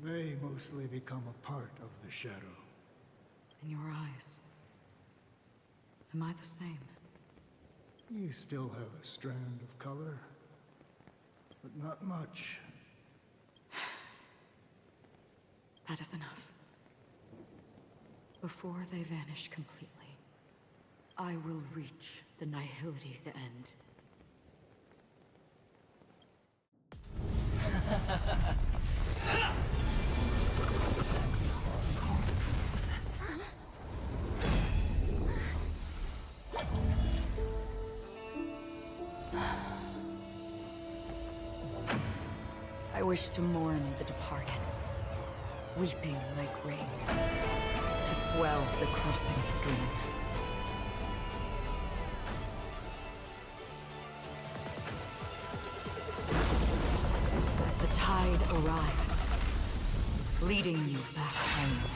They mostly become a part of the shadow. In your eyes, am I the same? You still have a strand of color, but not much. That is enough. Before they vanish completely, I will reach the Nihility's end. I wish to mourn the departed, weeping like rain, to swell the crossing stream. As the tide arrives, leading you back home.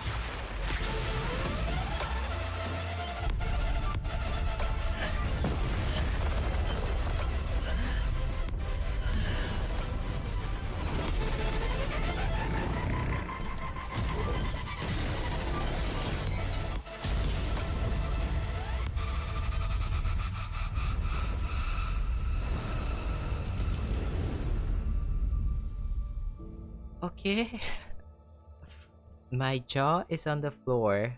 Okay. My jaw is on the floor.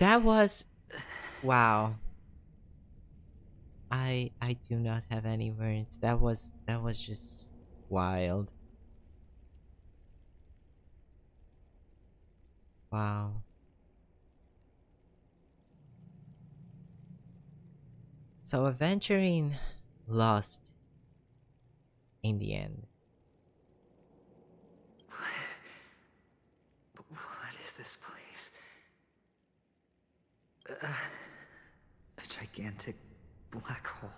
That was wow. I do not have any words. That was just wild. Wow. So Aventurine lost in the end. What is this place? A gigantic black hole.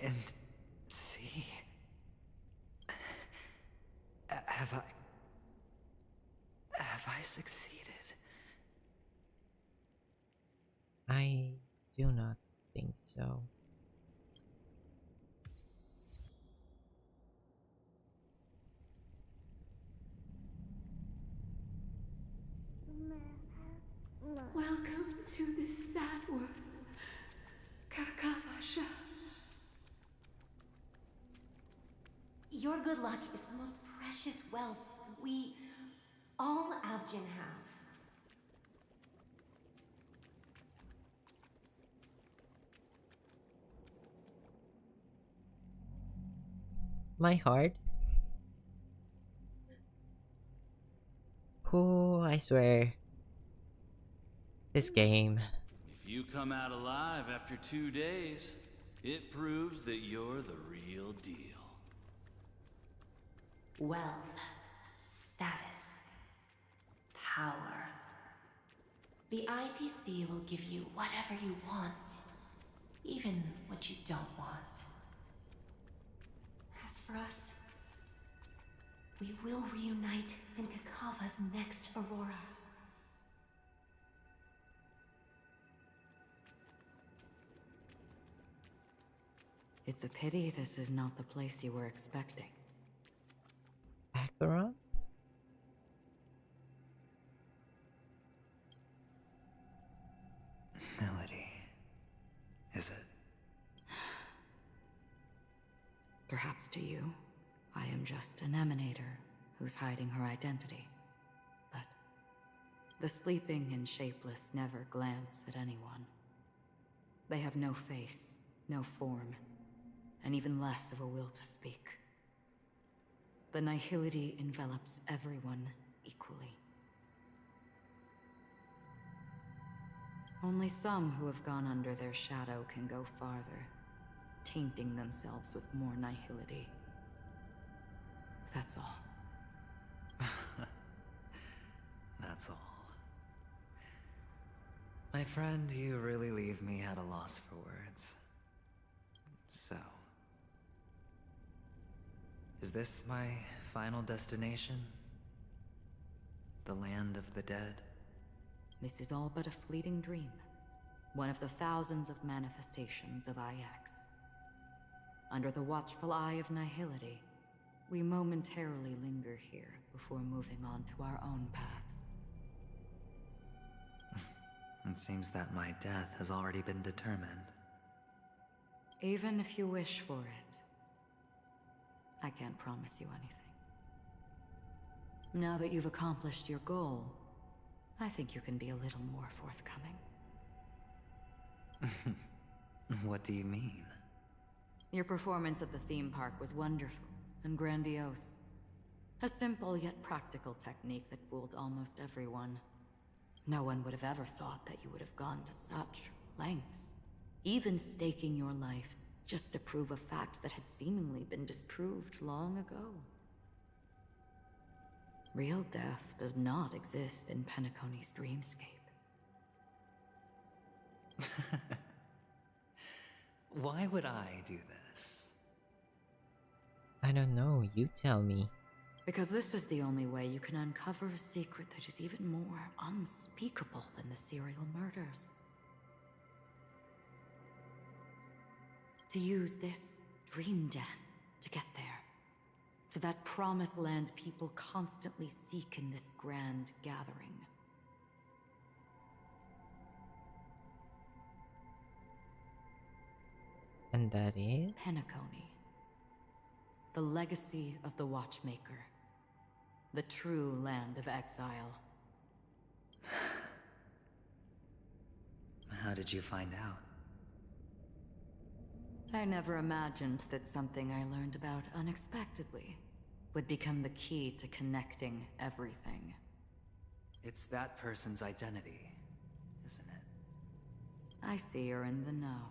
And see, have I succeeded? I do not think so. Welcome to this sad world, Kakavasha. Your good luck is the most precious wealth we, all Avgin have. My heart. Oh, I swear. This game. If you come out alive after 2 days, it proves that you're the real deal. Wealth, status, power. The IPC will give you whatever you want, even what you don't want. As for us, we will reunite in Kakava's next Aurora. It's a pity this is not the place you were expecting. Acheron? Melody. Is it? Perhaps to you, I am just an emanator who's hiding her identity. But the sleeping and shapeless never glance at anyone. They have no face, no form, and even less of a will to speak. The nihility envelops everyone equally. Only some who have gone under their shadow can go farther, tainting themselves with more nihility. That's all. That's all. My friend, you really leave me at a loss for words. So, is this my final destination? The land of the dead? This is all but a fleeting dream. One of the thousands of manifestations of IX. Under the watchful eye of nihility, we momentarily linger here before moving on to our own paths. It seems that my death has already been determined. Even if you wish for it, I can't promise you anything. Now that you've accomplished your goal, I think you can be a little more forthcoming. What do you mean? Your performance at the theme park was wonderful and grandiose. A simple yet practical technique that fooled almost everyone. No one would have ever thought that you would have gone to such lengths, even staking your life just to prove a fact that had seemingly been disproved long ago. Real death does not exist in Penacony's dreamscape. Why would I do this? I don't know, you tell me. Because this is the only way you can uncover a secret that is even more unspeakable than the serial murders. To use this dream death to get there. To that promised land people constantly seek in this grand gathering. And that is? Penacony. The legacy of the Watchmaker. The true land of exile. did you find out? I never imagined that something I learned about unexpectedly would become the key to connecting everything. It's that person's identity, isn't it? I see you're in the know.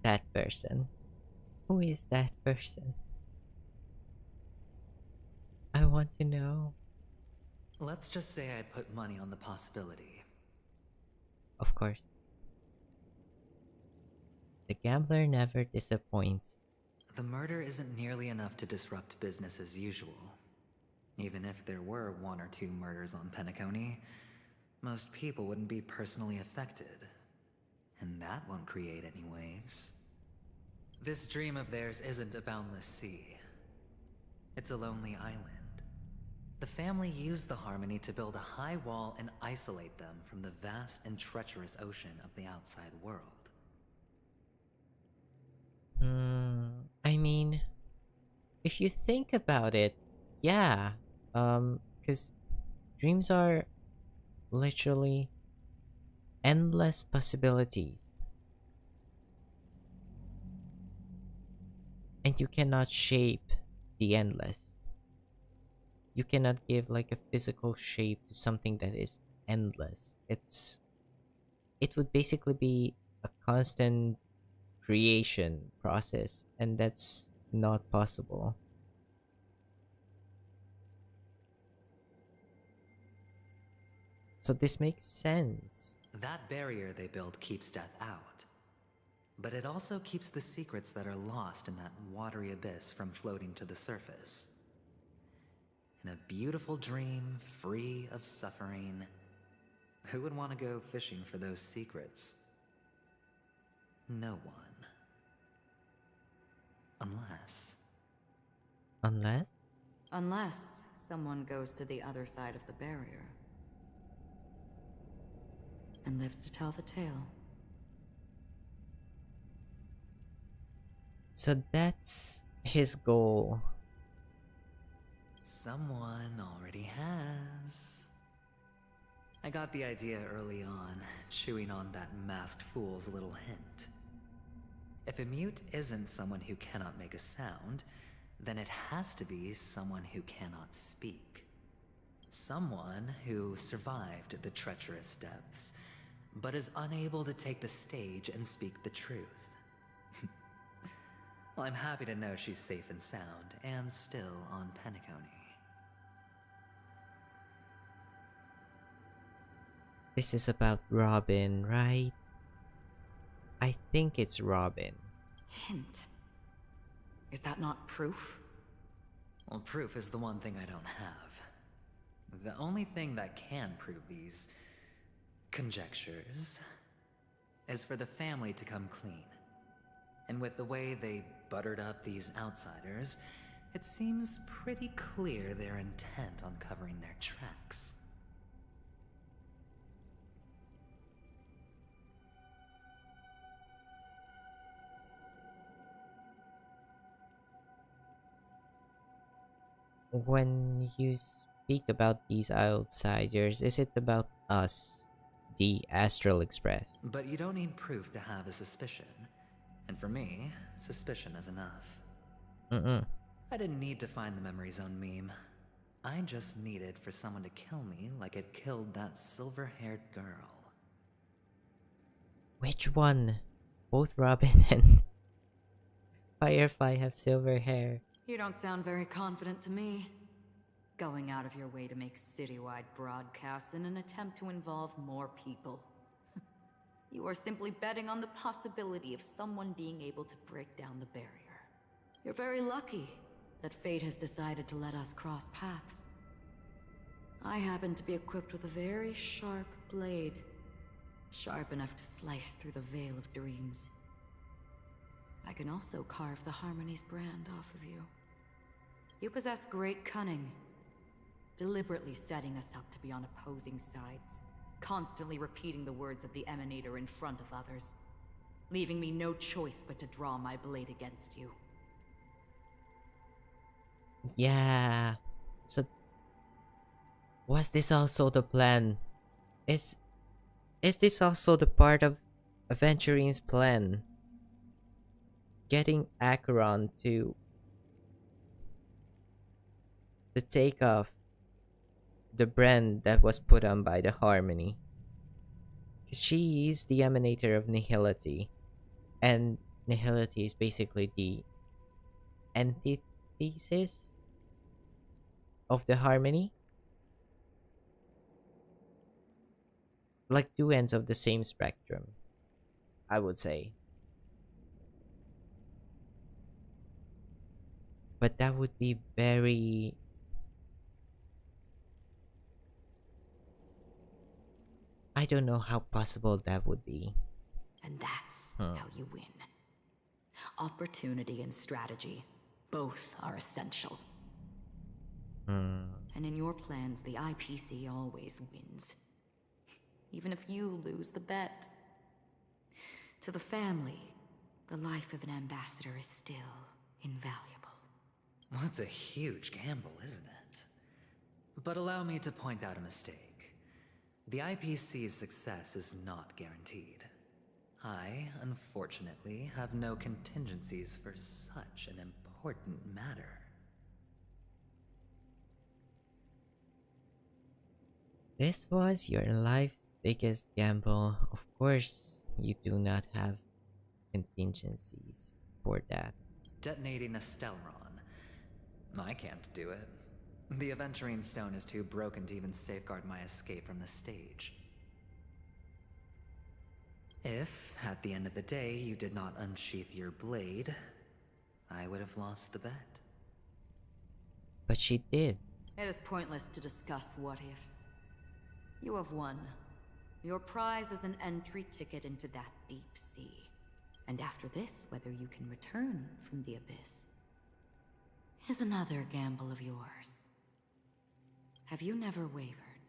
That person. Who is that person? I want to know. Let's just say I'd put money on the possibility. Of course. The gambler never disappoints. The murder isn't nearly enough to disrupt business as usual. Even if there were 1 or 2 murders on Penacony, most people wouldn't be personally affected. And that won't create any waves. This dream of theirs isn't a boundless sea. It's a lonely island. The family used the Harmony to build a high wall and isolate them from the vast and treacherous ocean of the outside world. I mean, if you think about it, yeah. Because dreams are literally endless possibilities. And you cannot shape the endless. You cannot give like a physical shape to something that is endless. It would basically be a constant creation process, and that's not possible. So this makes sense. That barrier they built keeps death out. But it also keeps the secrets that are lost in that watery abyss from floating to the surface. In a beautiful dream, free of suffering, who would want to go fishing for those secrets? No one. Unless? Unless someone goes to the other side of the barrier and lives to tell the tale. So that's his goal. Someone already has. I got the idea early on, chewing on that masked fool's little hint. If a mute isn't someone who cannot make a sound, then it has to be someone who cannot speak. Someone who survived the treacherous depths, but is unable to take the stage and speak the truth. Well, I'm happy to know she's safe and sound, and still on Penacony. This is about Robin, right? I think it's Robin. Hint. Is that not proof? Well, proof is the one thing I don't have. The only thing that can prove these conjectures is for the family to come clean. And with the way they buttered up these outsiders, it seems pretty clear they're intent on covering their tracks. When you speak about these outsiders, is it about us, the Astral Express? But you don't need proof to have a suspicion. And for me, suspicion is enough. I didn't need to find the Memory Zone meme. I just needed for someone to kill me like it killed that silver-haired girl. Which one? Both Robin and Firefly have silver hair. You don't sound very confident to me. Going out of your way to make citywide broadcasts in an attempt to involve more people. You are simply betting on the possibility of someone being able to break down the barrier. You're very lucky that fate has decided to let us cross paths. I happen to be equipped with a very sharp blade. Sharp enough to slice through the veil of dreams. I can also carve the Harmony's brand off of you. You possess great cunning, deliberately setting us up to be on opposing sides, constantly repeating the words of the Emanator in front of others, leaving me no choice but to draw my blade against you. Yeah. So was this also the plan? Is this also the part of Aventurine's plan? Getting Acheron to take off the brand that was put on by the Harmony. 'Cause she is the emanator of nihility, and nihility is basically the antithesis of the Harmony. Like two ends of the same spectrum, I would say. But that would be very... I don't know how possible that would be. And that's how you win. Opportunity and strategy, both are essential. And in your plans, the IPC always wins. Even if you lose the bet. To the family, the life of an ambassador is still invaluable. Well, it's a huge gamble, isn't it? But allow me to point out a mistake. The IPC's success is not guaranteed. I, unfortunately, have no contingencies for such an important matter. This was your life's biggest gamble. Of course, you do not have contingencies for that. Detonating a Stellaron. I can't do it. The Aventurine stone is too broken to even safeguard my escape from the stage. If, at the end of the day, you did not unsheath your blade, I would have lost the bet. But she did. It is pointless to discuss what-ifs. You have won. Your prize is an entry ticket into that deep sea. And after this, whether you can return from the abyss is another gamble of yours. Have you never wavered?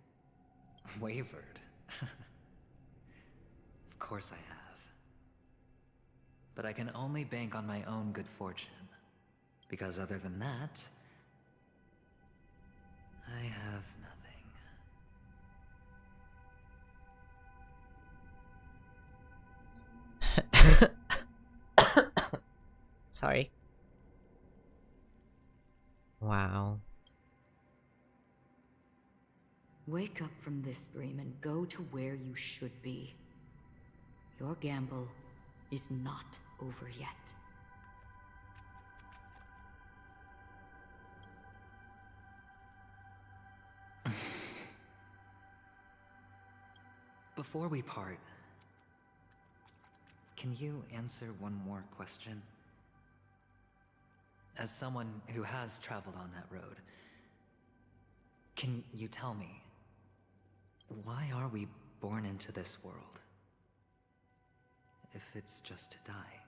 Wavered? Of course I have. But I can only bank on my own good fortune. Because other than that, I have nothing. Sorry. Wow. Wake up from this dream and go to where you should be. Your gamble is not over yet. Before we part, can you answer one more question? As someone who has traveled on that road, can you tell me, why are we born into this world? If it's just to die.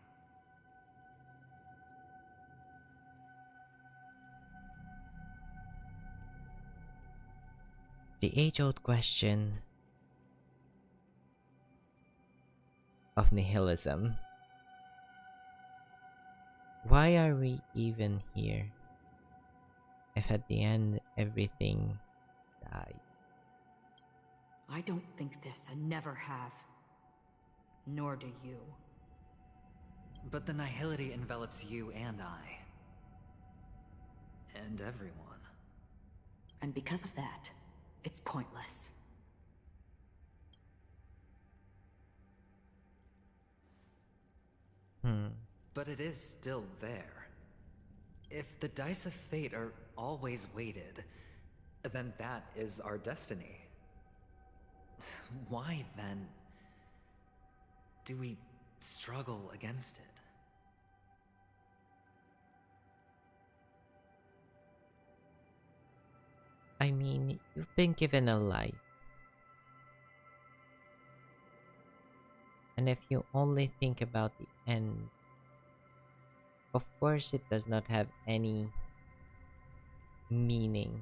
The age-old question of nihilism. Why are we even here? If at the end everything dies. I don't think this and never have. Nor do you. But the nihility envelops you and I. And everyone. And because of that, it's pointless. But it is still there. If the dice of fate are always weighted, then that is our destiny. Why, then, do we struggle against it? I mean, you've been given a life. And if you only think about the end, of course it does not have any meaning.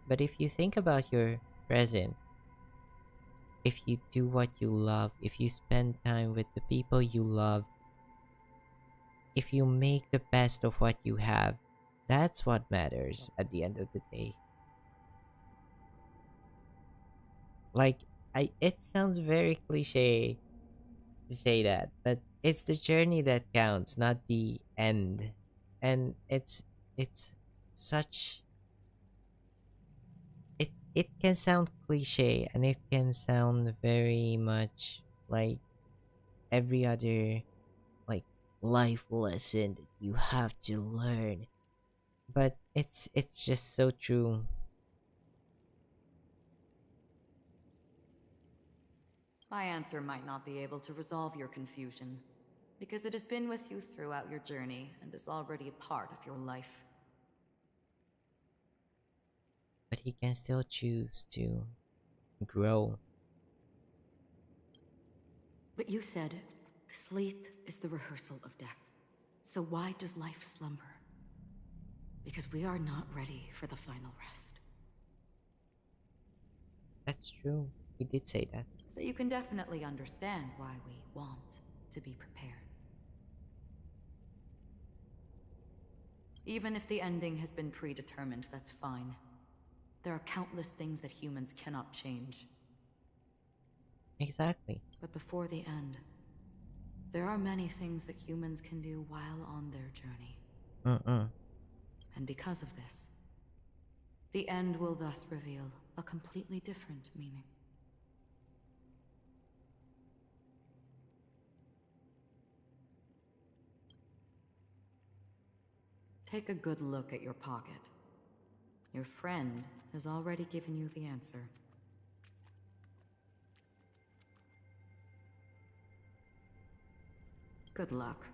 But if you think about your present, if you do what you love, if you spend time with the people you love, if you make the best of what you have, that's what matters at the end of the day. Like, I it sounds very cliche to say that, but it's the journey that counts, not the end. And it's such it can sound cliche and it can sound very much like every other like life lesson that you have to learn. But it's just so true. My answer might not be able to resolve your confusion, because it has been with you throughout your journey and is already a part of your life. But he can still choose to grow. But you said sleep is the rehearsal of death. So why does life slumber? Because we are not ready for the final rest. That's true. He did say that. So you can definitely understand why we want to be prepared. Even if the ending has been predetermined, that's fine. There are countless things that humans cannot change. Exactly. But before the end, there are many things that humans can do while on their journey. And because of this, the end will thus reveal a completely different meaning. Take a good look at your pocket. Your friend has already given you the answer. Good luck.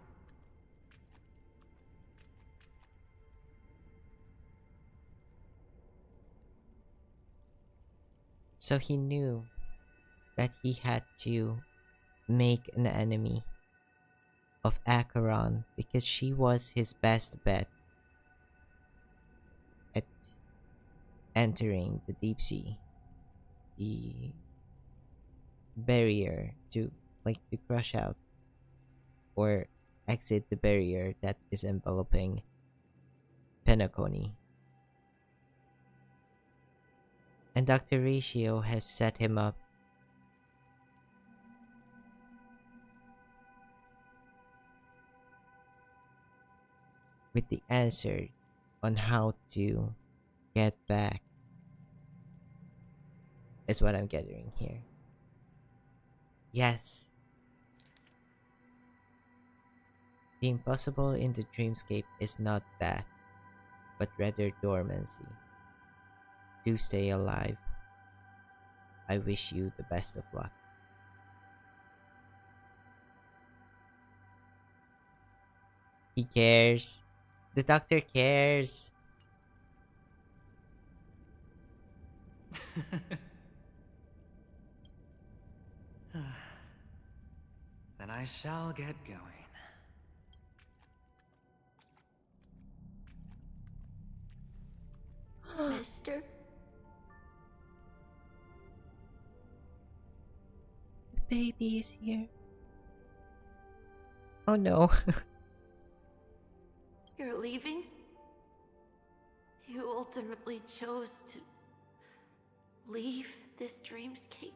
So he knew that he had to make an enemy of Acheron because she was his best bet at entering the deep sea. The barrier to to crush out or exit the barrier that is enveloping Penacony. And Dr. Ratio has set him up with the answer on how to get back, is what I'm gathering here. Yes. The impossible in the dreamscape is not death, but rather dormancy. Do stay alive. I wish you the best of luck. He cares. The doctor cares. Then I shall get going. Mister? The baby is here. Oh no. You're leaving? You ultimately chose to leave this dreamscape?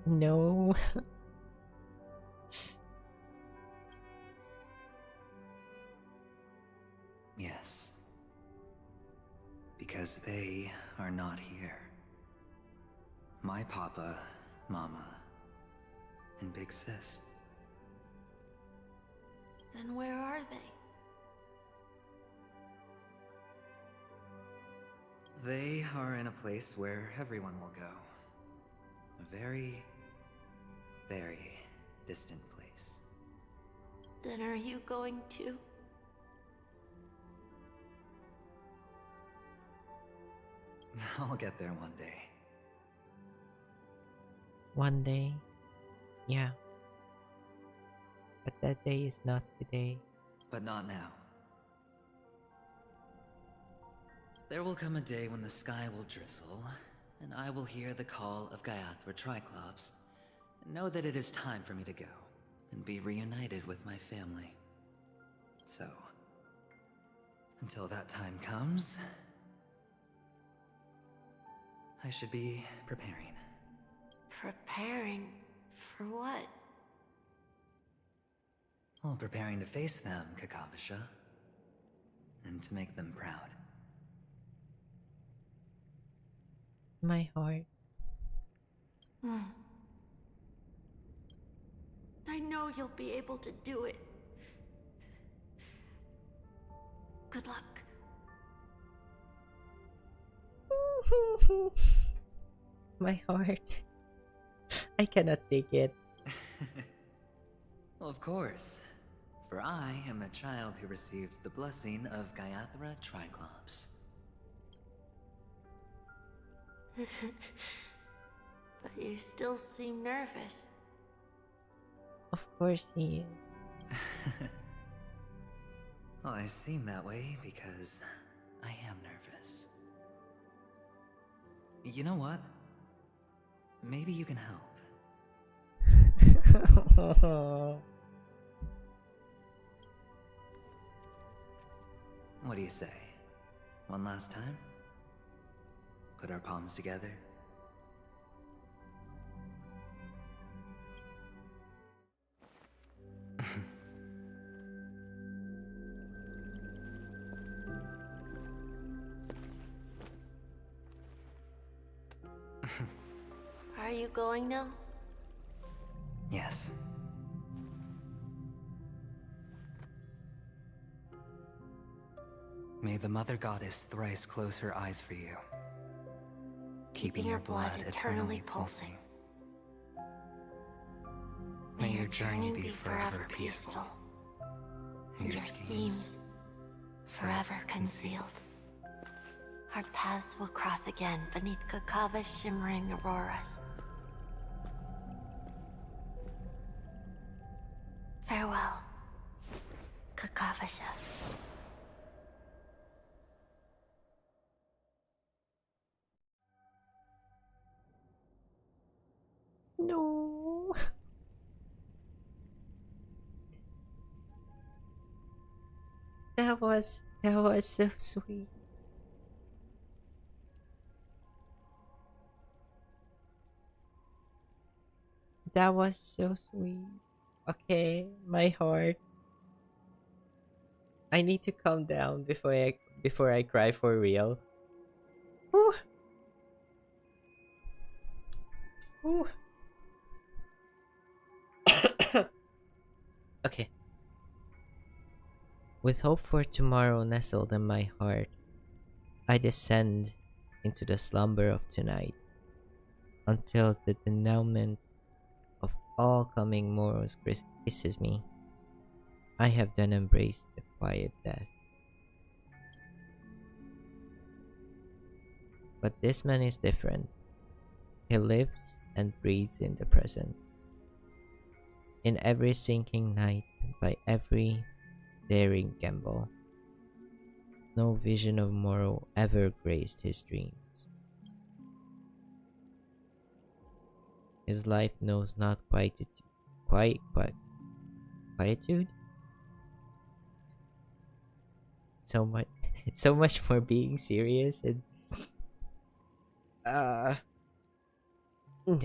No. Yes. Because they are not here. My papa, mama, and big sis. Then where are they? They are in a place where everyone will go. A very, very distant place. Then are you going to? I'll get there one day. One day. Yeah. But that day is not today. But not now. There will come a day when the sky will drizzle, and I will hear the call of Gaiathra Triclops, and know that it is time for me to go, and be reunited with my family. So, until that time comes, I should be preparing. Preparing for what? Well, preparing to face them, Kakavasha. And to make them proud. My heart. I know you'll be able to do it. Good luck. My heart. I cannot take it. Well, of course. For I am a child who received the blessing of Gaiathra Triclops. But you still seem nervous. Of course he is. Well, I seem that way because I am nervous. You know what? Maybe you can help. What do you say? One last time? Put our palms together? Are you going now? Yes. May the Mother Goddess thrice close her eyes for you, keeping your blood eternally pulsing. May your journey be forever peaceful, and your schemes forever concealed. Our paths will cross again beneath Kakava's shimmering auroras. Farewell, Kakavasha. No. That was so sweet. That was so sweet. Okay, my heart. I need to calm down before I cry for real. Whew. Whew. Okay. With hope for tomorrow nestled in my heart, I descend into the slumber of tonight until the denouement of all coming morrows kisses me. I have then embraced the quiet death. But this man is different. He lives and breathes in the present. In every sinking night, by every daring gamble, no vision of morrow ever graced his dreams. His life knows not quietude. So much, so much for being serious and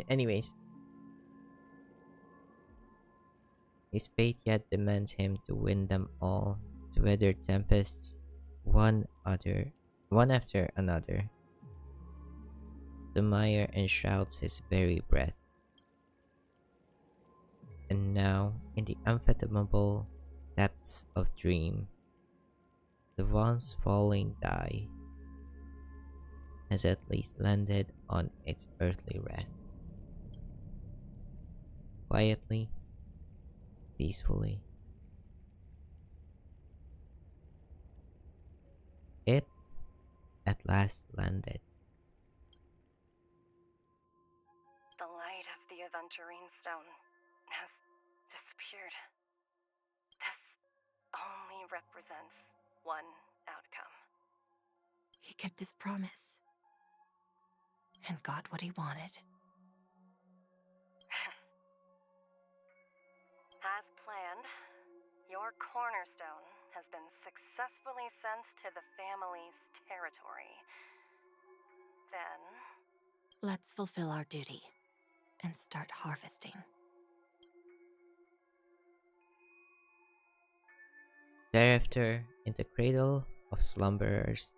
anyways, his fate yet demands him to win them all, to weather tempests, one after another. The mire enshrouds his very breath. And now, in the unfathomable depths of dream, the once falling die has at least landed on its earthly rest. Quietly, peacefully. It at last landed. The light of the Aventurine stone has disappeared. This only represents one outcome. He kept his promise. And got what he wanted. As planned, your cornerstone has been successfully sent to the family's territory. Then, Let's fulfill our duty and start harvesting. Thereafter, in the cradle of slumberers,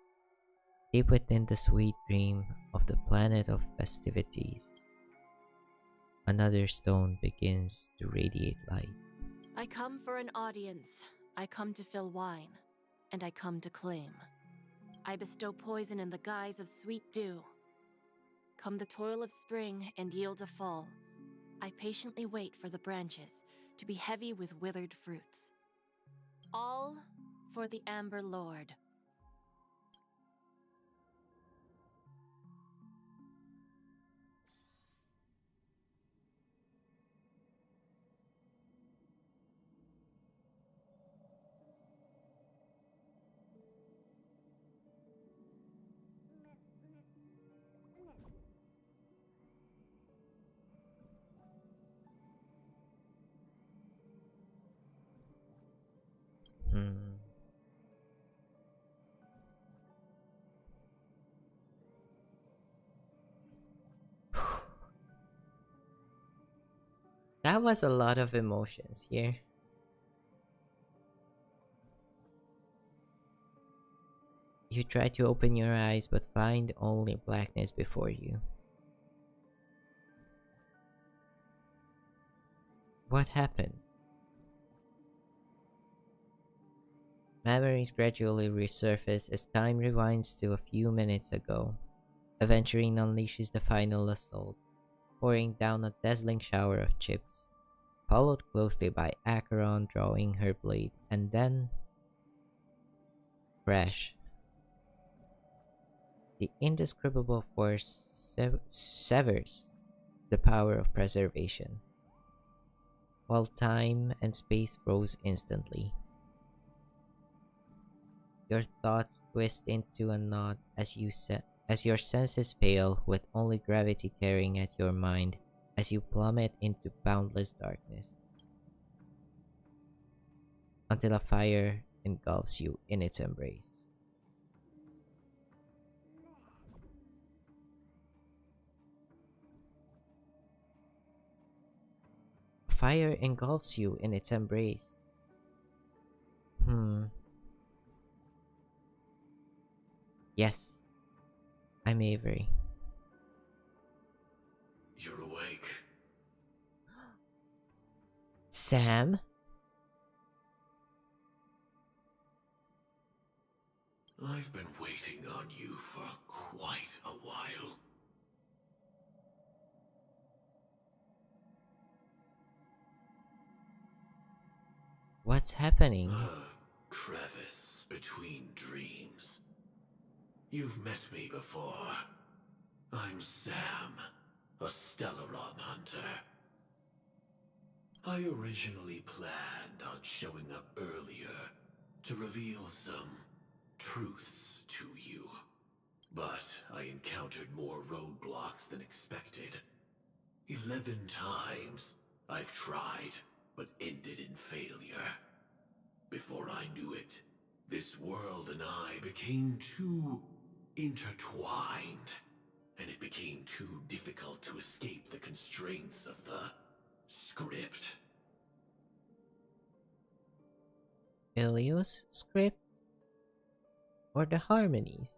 deep within the sweet dream of the planet of festivities, another stone begins to radiate light. I come for an audience. I come to fill wine, and I come to claim. I bestow poison in the guise of sweet dew. Come the toil of spring and yield a fall. I patiently wait for the branches to be heavy with withered fruits. All for the Amber Lord. Hmm. That was a lot of emotions here. You try to open your eyes but find only blackness before you. What happened? Memories gradually resurface as time rewinds to a few minutes ago. Aventurine unleashes the final assault, pouring down a dazzling shower of chips, followed closely by Acheron drawing her blade, and then crash. The indescribable force severs the power of preservation, while time and space froze instantly. Your thoughts twist into a knot as your senses fail, with only gravity tearing at your mind as you plummet into boundless darkness, until a fire engulfs you in its embrace. Fire engulfs you in its embrace. Yes, I'm Avery. You're awake. Sam? I've been waiting on you for quite a while. What's happening? A crevice between dreams. You've met me before. I'm Sam, a Stellaron hunter. I originally planned on showing up earlier to reveal some truths to you. But I encountered more roadblocks than expected. 11 times I've tried, but ended in failure. Before I knew it, this world and I became too intertwined, and it became too difficult to escape the constraints of the script. Ilios script? Or the harmonies?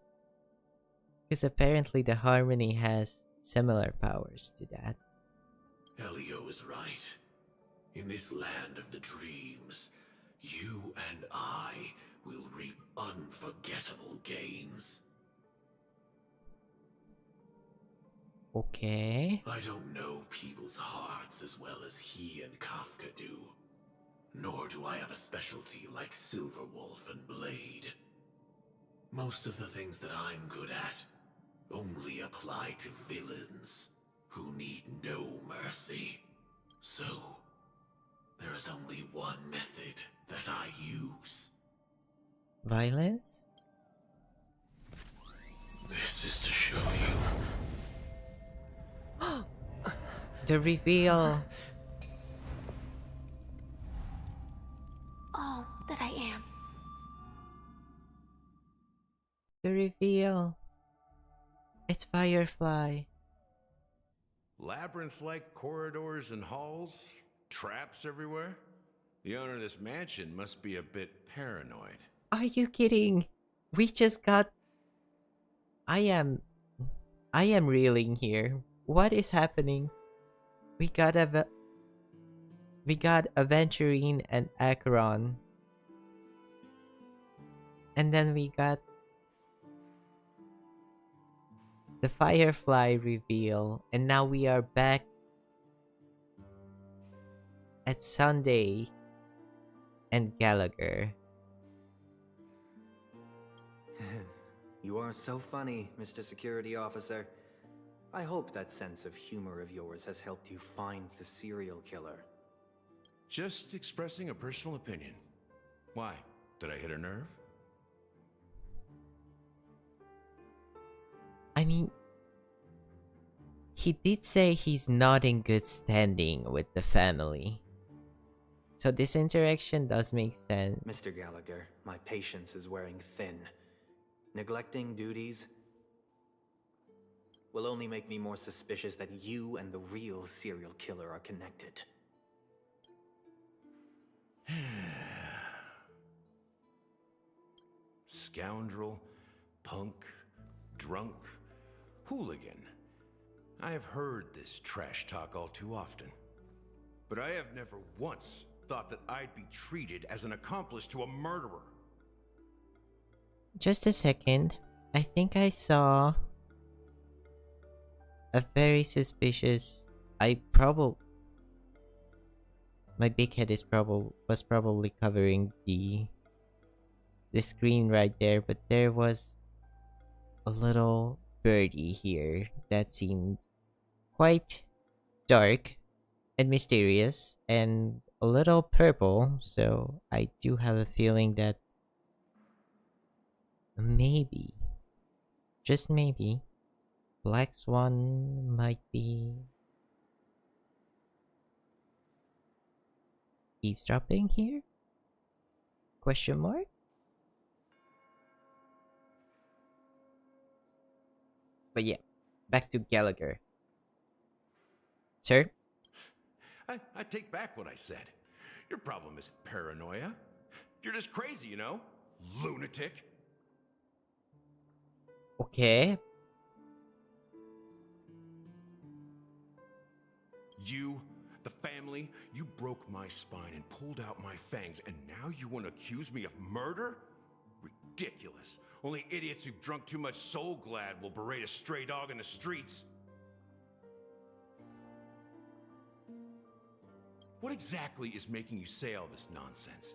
Because apparently the harmony has similar powers to that. Elio is right. In this land of the dreams, you and I will reap unforgettable gains. Okay. I don't know people's hearts as well as he and Kafka do. Nor do I have a specialty like Silverwolf and Blade. Most of the things that I'm good at only apply to villains who need no mercy. So, there is only one method that I use. Violence? This is to show you. The reveal! All that I am. The reveal! It's Firefly. Labyrinth-like corridors and halls? Traps everywhere? The owner of this mansion must be a bit paranoid. Are you kidding? We just got. I am reeling here. What is happening? We got Aventurine and Acheron. And then we got the Firefly reveal. And now we are back at Sunday and Gallagher. You are so funny, Mr. Security Officer. I hope that sense of humor of yours has helped you find the serial killer. Just expressing a personal opinion. Why? Did I hit a nerve? I mean, he did say he's not in good standing with the family. So this interaction does make sense. Mr. Gallagher, my patience is wearing thin. Neglecting duties will only make me more suspicious that you and the real serial killer are connected. Scoundrel, punk, drunk, hooligan. I have heard this trash talk all too often. But I have never once thought that I'd be treated as an accomplice to a murderer. Just a second. I think I saw a very suspicious. My big head was probably covering the screen right there, but there was a little birdie here that seemed quite dark and mysterious and a little purple, so I do have a feeling that maybe, just maybe, Black Swan might be eavesdropping here? Question mark? But yeah, back to Gallagher. Sir? I take back what I said. Your problem isn't paranoia. You're just crazy, you know? Lunatic. Okay. You, the family, you broke my spine and pulled out my fangs, and now you want to accuse me of murder? Ridiculous. Only idiots who've drunk too much Soul Glad will berate a stray dog in the streets. What exactly is making you say all this nonsense?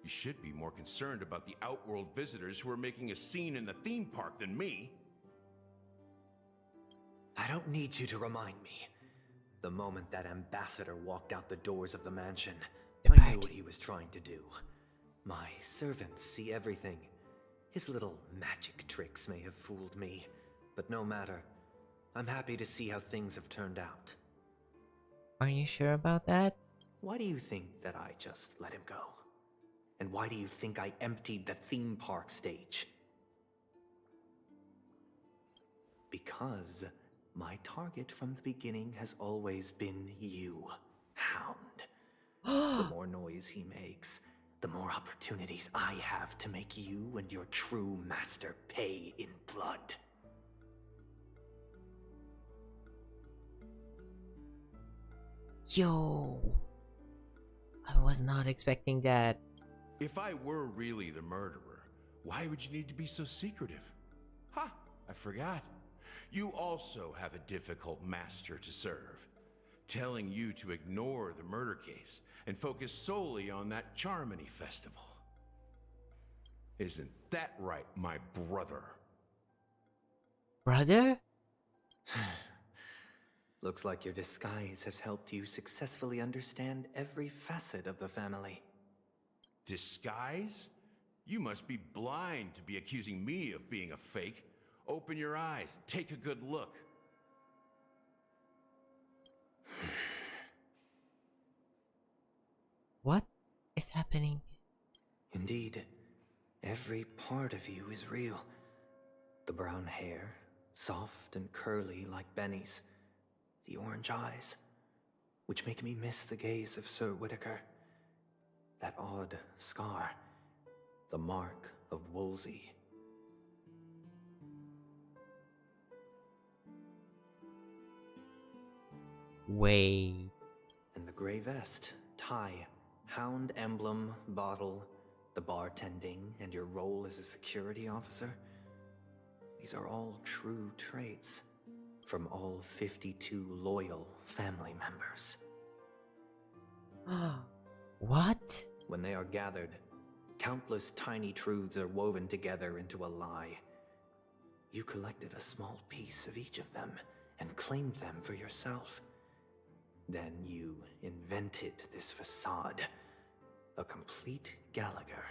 You should be more concerned about the Outworld visitors who are making a scene in the theme park than me. I don't need you to remind me. The moment that ambassador walked out the doors of the mansion, I knew what he was trying to do. My servants see everything. His little magic tricks may have fooled me, but no matter. I'm happy to see how things have turned out. Are you sure about that? Why do you think that I just let him go? And why do you think I emptied the theme park stage? Because my target from the beginning has always been you, Hound. The more noise he makes, the more opportunities I have to make you and your true master pay in blood. Yo, I was not expecting that. If I were really the murderer, why would you need to be so secretive? Ha! I forgot. You also have a difficult master to serve, telling you to ignore the murder case and focus solely on that Charmony festival. Isn't that right, my brother? Brother? Looks like your disguise has helped you successfully understand every facet of the family. Disguise? You must be blind to be accusing me of being a fake. Open your eyes, take a good look. What is happening? Indeed, every part of you is real. The brown hair, soft and curly like Benny's. the orange eyes, which make me miss the gaze of Sir Whitaker. That odd scar, the mark of Wolsey. Wait. And the gray vest, tie, hound emblem, bottle, the bartending, and your role as a security officer. These are all true traits from all 52 loyal family members. What? When they are gathered, countless tiny truths are woven together into a lie. You collected a small piece of each of them and claimed them for yourself. Then you invented this facade, a complete Gallagher.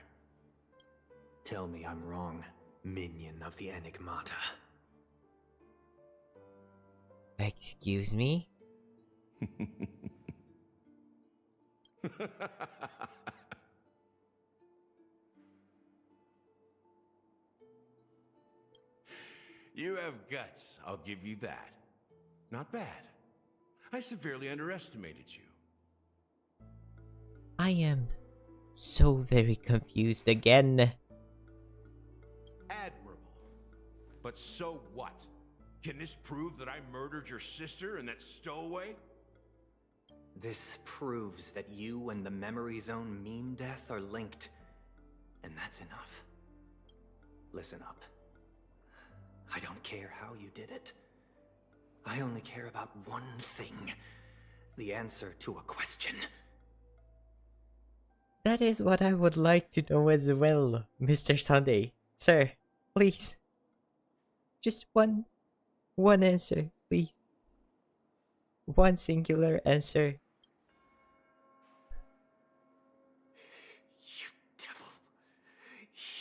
Tell me I'm wrong, minion of the Enigmata. Excuse me? You have guts, I'll give you that. Not bad. I severely underestimated you. I am so very confused again. Admirable. But so what? Can this prove that I murdered your sister and that stowaway? This proves that you and the Memory Zone meme death are linked. And that's enough. Listen up. I don't care how you did it. I only care about one thing. The answer to a question. That is what I would like to know as well, Mr. Sunday. Sir, please. Just one answer, please. One singular answer. You devil.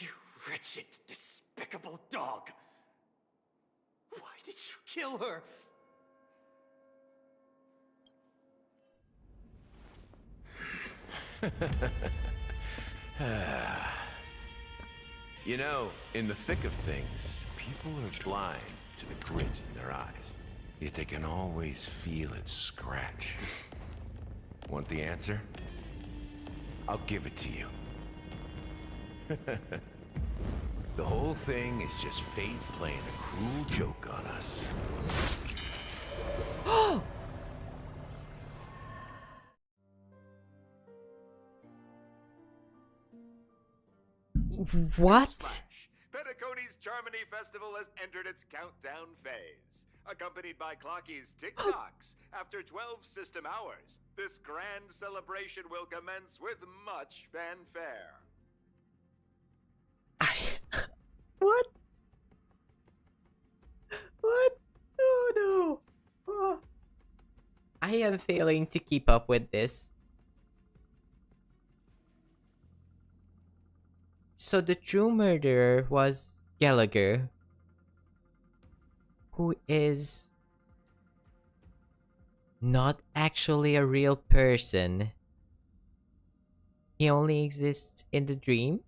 You wretched, despicable dog. Why did you kill her? You know, in the thick of things, people are blind to the grit in their eyes. Yet they can always feel it scratch. Want the answer? I'll give it to you. The whole thing is just fate playing a cruel joke on us. What? Penacony's Charmony Festival has entered its countdown phase. Accompanied by Clocky's tick-tocks, after 12 system hours, this grand celebration will commence with much fanfare. What? What? Oh no. Oh. I am failing to keep up with this. So the true murderer was Gallagher, who is not actually a real person. He only exists in the dream.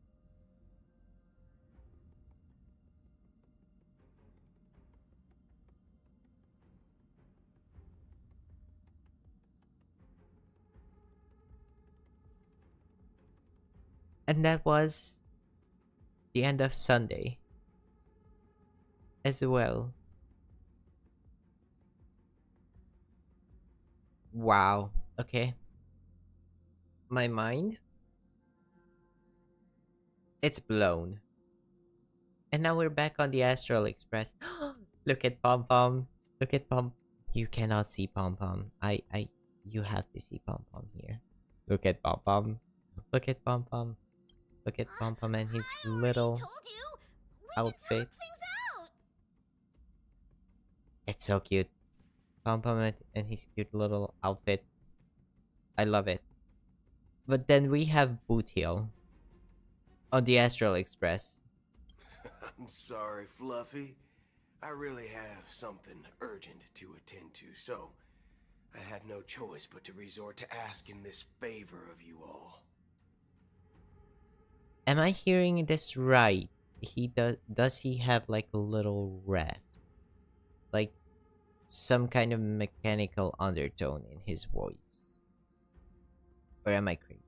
And that was the end of Sunday as well. Wow. Okay. My mind, it's blown. And now we're back on the Astral Express. Look at Pom Pom. Look at Pom. You cannot see Pom Pom. You have to see Pom Pom here. Look at Pom Pom. Look at Pom Pom. Look at Pom Pom and his little outfit. It's so cute. Pom Pom and his cute little outfit. I love it. But then we have Boot Hill on the Astral Express. I'm sorry, Fluffy. I really have something urgent to attend to, so I had no choice but to resort to asking this favor of you all. Am I hearing this right? Does he have like a little rest? Like some kind of mechanical undertone in his voice. Or am I crazy?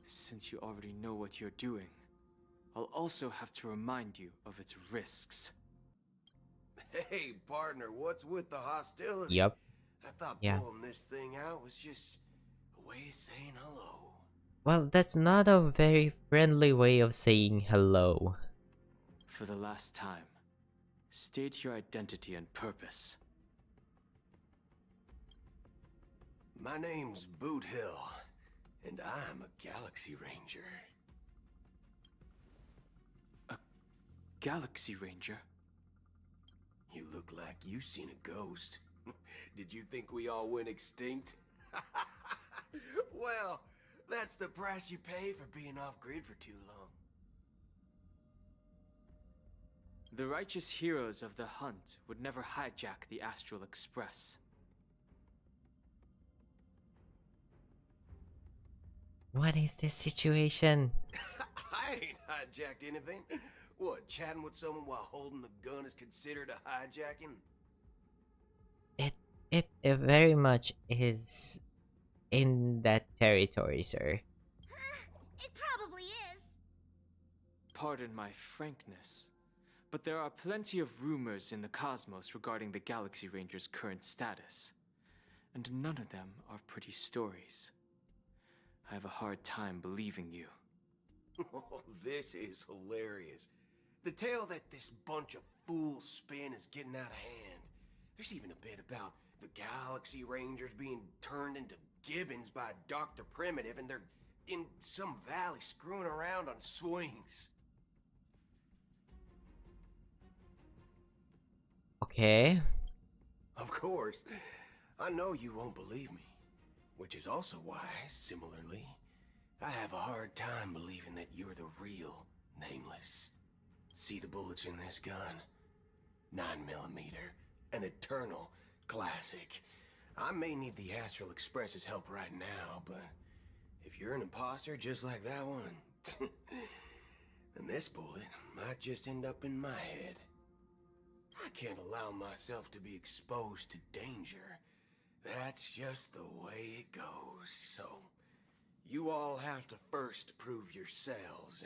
Since you already know what you're doing, I'll also have to remind you of its risks. Hey, partner, what's with the hostility? Yup. I thought Yeah. pulling this thing out was just a way of saying hello. Well, that's not a very friendly way of saying hello. For the last time, state your identity and purpose. My name's Boot Hill, and I'm a Galaxy Ranger. A Galaxy Ranger? You look like you seen a ghost. Did you think we all went extinct? Well, that's the price you pay for being off-grid for too long. The righteous heroes of the hunt would never hijack the Astral Express. What is this situation? I ain't hijacked anything. What, chatting with someone while holding the gun is considered a hijacking? It very much is in that territory, sir. It probably is. Pardon my frankness, but there are plenty of rumors in the cosmos regarding the Galaxy Ranger's current status, and none of them are pretty stories. I have a hard time believing you. Oh, this is hilarious. The tale that this bunch of fools spin is getting out of hand. There's even a bit about the Galaxy Rangers being turned into gibbons by Dr. Primitive, and they're in some valley screwing around on swings. Okay. Of course. I know you won't believe me. Which is also why, similarly, I have a hard time believing that you're the real Nameless. See the bullets in this gun? 9mm, an eternal classic. I may need the Astral Express's help right now, but if you're an imposter just like that one, then this bullet might just end up in my head. I can't allow myself to be exposed to danger. That's just the way it goes, so you all have to first prove yourselves.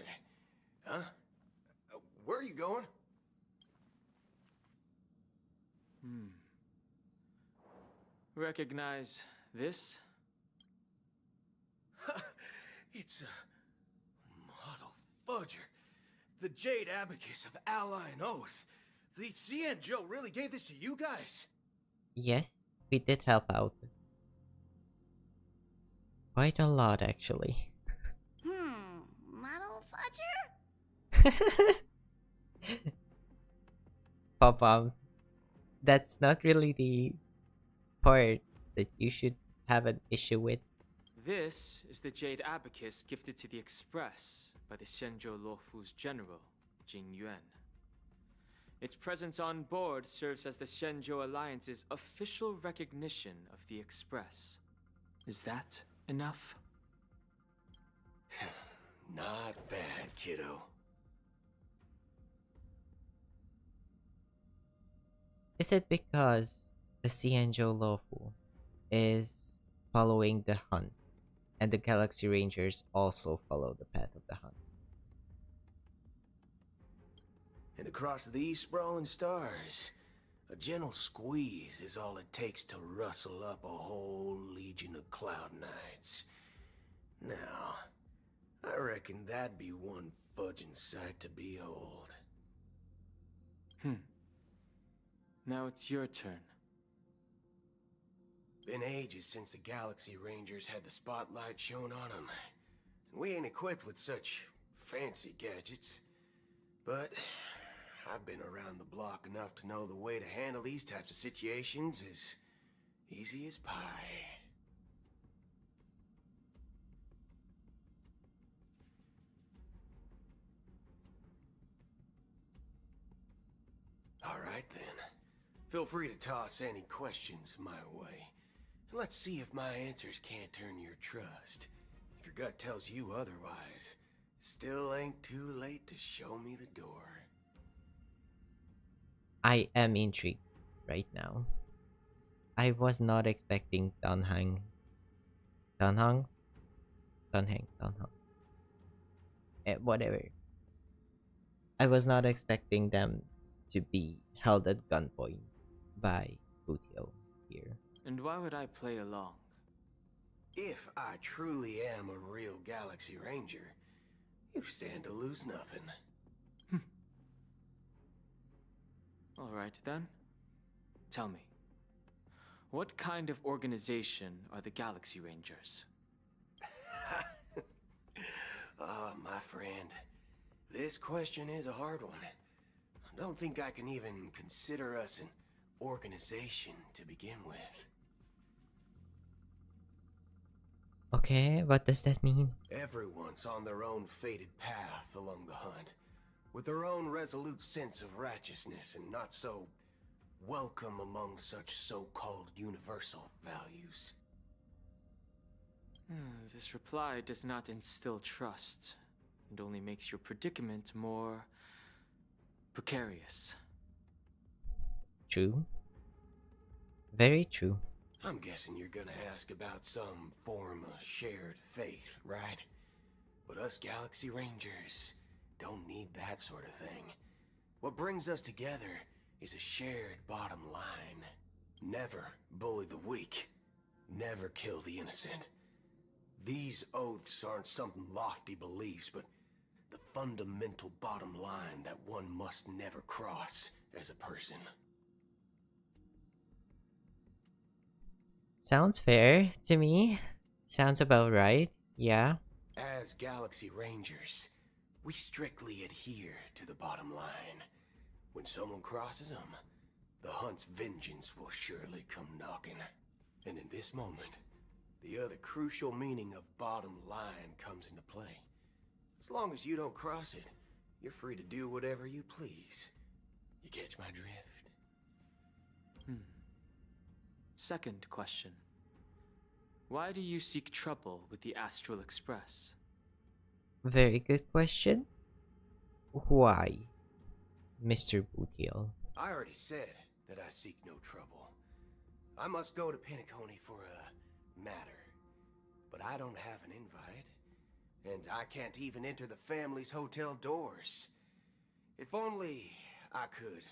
Huh? Where are you going? Recognize this? It's a model fudger. The Jade Abacus of Ally and Oath. The CN Joe really gave this to you guys? Yes, we did help out. Quite a lot, actually. Model fudger? Pop-Pom, that's not really the part that you should have an issue with. This is the Jade Abacus gifted to the Express by the Shenzhou Luofu's general, Jing Yuan. Its presence on board serves as the Shenzhou Alliance's official recognition of the Express. Is that enough? Not bad, kiddo. Is it because the Xianzhou Luofu is following the hunt, and the Galaxy Rangers also follow the path of the hunt? And across these sprawling stars, a gentle squeeze is all it takes to rustle up a whole legion of Cloud Knights. Now, I reckon that'd be one fudging sight to behold. Now it's your turn. Been ages since the Galaxy Rangers had the spotlight shown on them. And we ain't equipped with such fancy gadgets. But I've been around the block enough to know the way to handle these types of situations is easy as pie. All right then. Feel free to toss any questions my way. Let's see if my answers can't turn your trust. If your gut tells you otherwise, still ain't too late to show me the door. I am intrigued right now. I was not expecting Dunhang, Dunhang, whatever. I was not expecting them to be held at gunpoint by Boothill here. And why would I play along? If I truly am a real Galaxy Ranger, you stand to lose nothing. Alright then. Tell me, what kind of organization are the Galaxy Rangers? My friend, this question is a hard one. I don't think I can even consider us an organization to begin with. Okay, what does that mean? Everyone's on their own fated path along the hunt, with their own resolute sense of righteousness and not so welcome among such so-called universal values. This reply does not instill trust, and only makes your predicament more precarious. True. Very true. I'm guessing you're gonna ask about some form of shared faith, right? But us Galaxy Rangers don't need that sort of thing. What brings us together is a shared bottom line. Never bully the weak. Never kill the innocent. These oaths aren't some lofty beliefs, but the fundamental bottom line that one must never cross as a person. Sounds fair to me. Sounds about right. Yeah. As Galaxy Rangers, we strictly adhere to the bottom line. When someone crosses them, the hunt's vengeance will surely come knocking. And in this moment, the other crucial meaning of bottom line comes into play. As long as you don't cross it, you're free to do whatever you please. You catch my drift? Second question. Why do you seek trouble with the Astral Express? Very good question. Why, Mr. Boothill? I already said that I seek no trouble. I must go to Penacony for a matter. But I don't have an invite. And I can't even enter the family's hotel doors. If only I could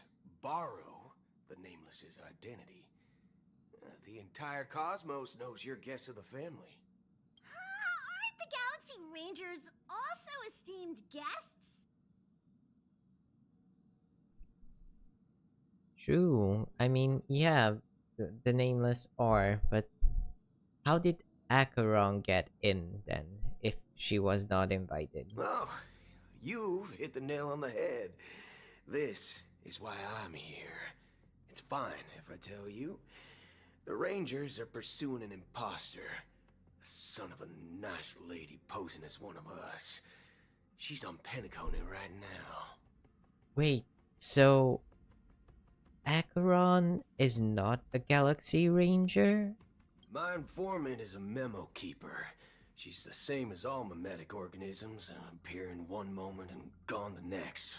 borrow the Nameless's identity. The entire cosmos knows you're guests of the family. Aren't the Galaxy Rangers also esteemed guests? True. I mean, yeah, the Nameless are, but how did Acheron get in then, if she was not invited? Oh, you've hit the nail on the head. This is why I'm here. It's fine if I tell you. The Rangers are pursuing an imposter. A son of a nice lady posing as one of us. She's on Penacony right now. Wait, so Acheron is not a Galaxy Ranger? My informant is a memo keeper. She's the same as all mimetic organisms, appearing one moment and gone the next.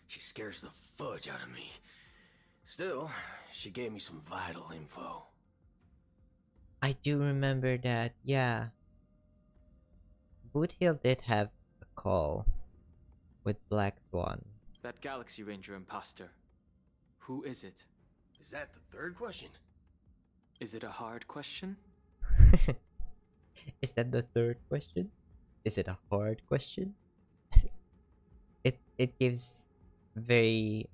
She scares the fudge out of me. Still, she gave me some vital info. I do remember that, yeah. Boothill did have a call with Black Swan. That Galaxy Ranger imposter. Who is it? Is that the third question? Is it a hard question? Is that the third question? Is it a hard question? It gives very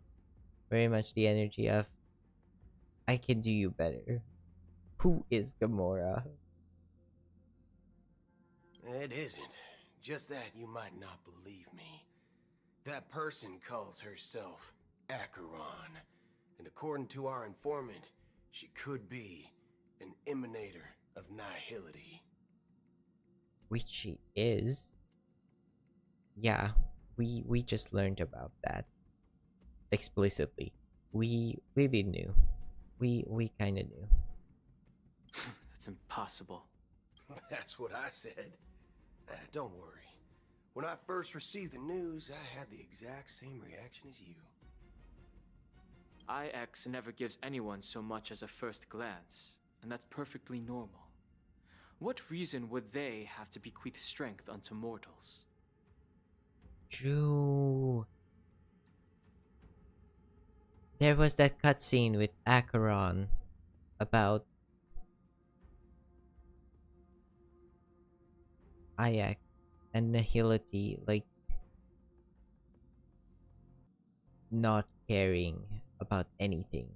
much the energy of I can do you better. Who is Gamora? It isn't. Just that you might not believe me. That person calls herself Acheron. And according to our informant, she could be an emanator of nihility. Which she is. Yeah, we just learned about that explicitly. We knew. We kind of knew. That's impossible. That's what I said. Don't worry. When I first received the news, I had the exact same reaction as you. IX never gives anyone so much as a first glance, and that's perfectly normal. What reason would they have to bequeath strength unto mortals? True. There was that cutscene with Acheron about Ayak and Nihility, like not caring about anything.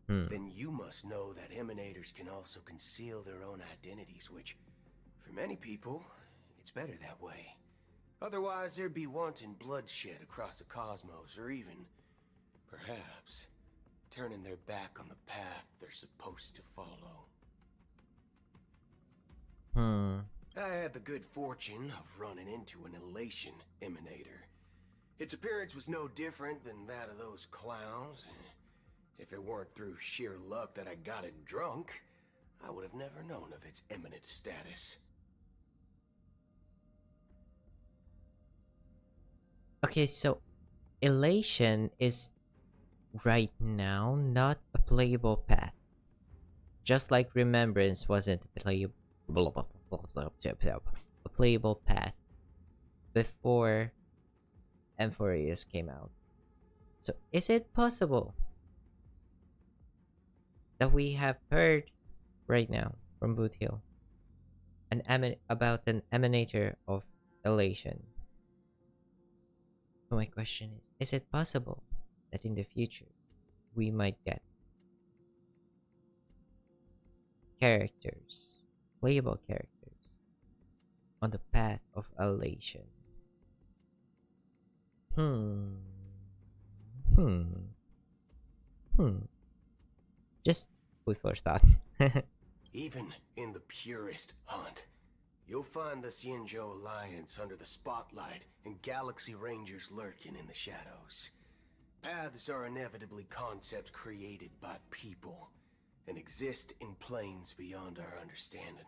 Then you must know that emanators can also conceal their own identities, which, for many people, it's better that way. Otherwise, there'd be wanton bloodshed across the cosmos, or even, perhaps, turning their back on the path they're supposed to follow. I had the good fortune of running into an elation emanator. Its appearance was no different than that of those clowns. If it weren't through sheer luck that I got it drunk, I would have never known of its eminent status. Okay, so Elation is right now not a playable path. Just like Remembrance wasn't a playable path before Amphorius came out. So is it possible that we have heard right now from Boot Hill about an emanator of Elation? So my question is it possible that in the future we might get characters, playable characters, on the path of Elation? Just food for thought. Even in the purest hunt, you'll find the Xianzhou Alliance under the spotlight and Galaxy Rangers lurking in the shadows. Paths are inevitably concepts created by people and exist in planes beyond our understanding.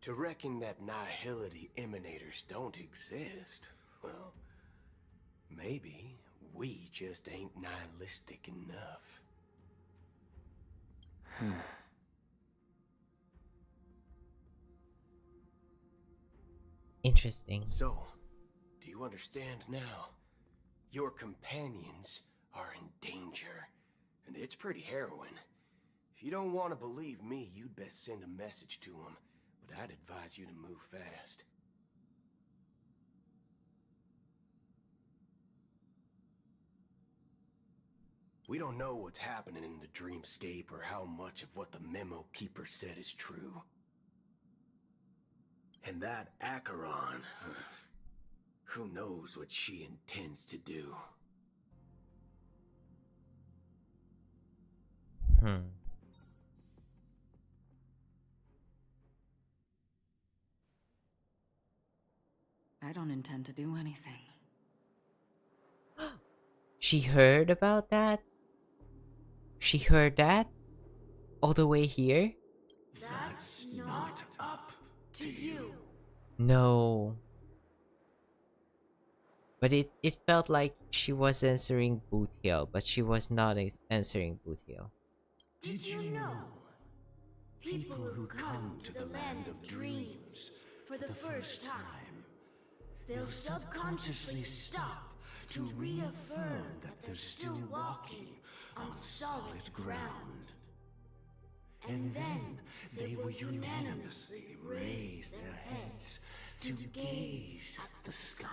To reckon that nihility emanators don't exist, well, maybe we just ain't nihilistic enough. Interesting. So, do you understand now? Your companions are in danger, and it's pretty harrowing. If you don't want to believe me, you'd best send a message to them, but I'd advise you to move fast. We don't know what's happening in the dreamscape or how much of what the memo keeper said is true. And that Acheron, who knows what she intends to do? I don't intend to do anything. She heard about that? She heard that? All the way here? That's not up to you. No. But it felt like she was answering Boot Hill, but she was not answering Boot Hill. Did you know? People who come to the land of dreams for the first time, they'll subconsciously stop to reaffirm that they're still walking on solid ground. And then they will unanimously raise their heads to gaze at the sky.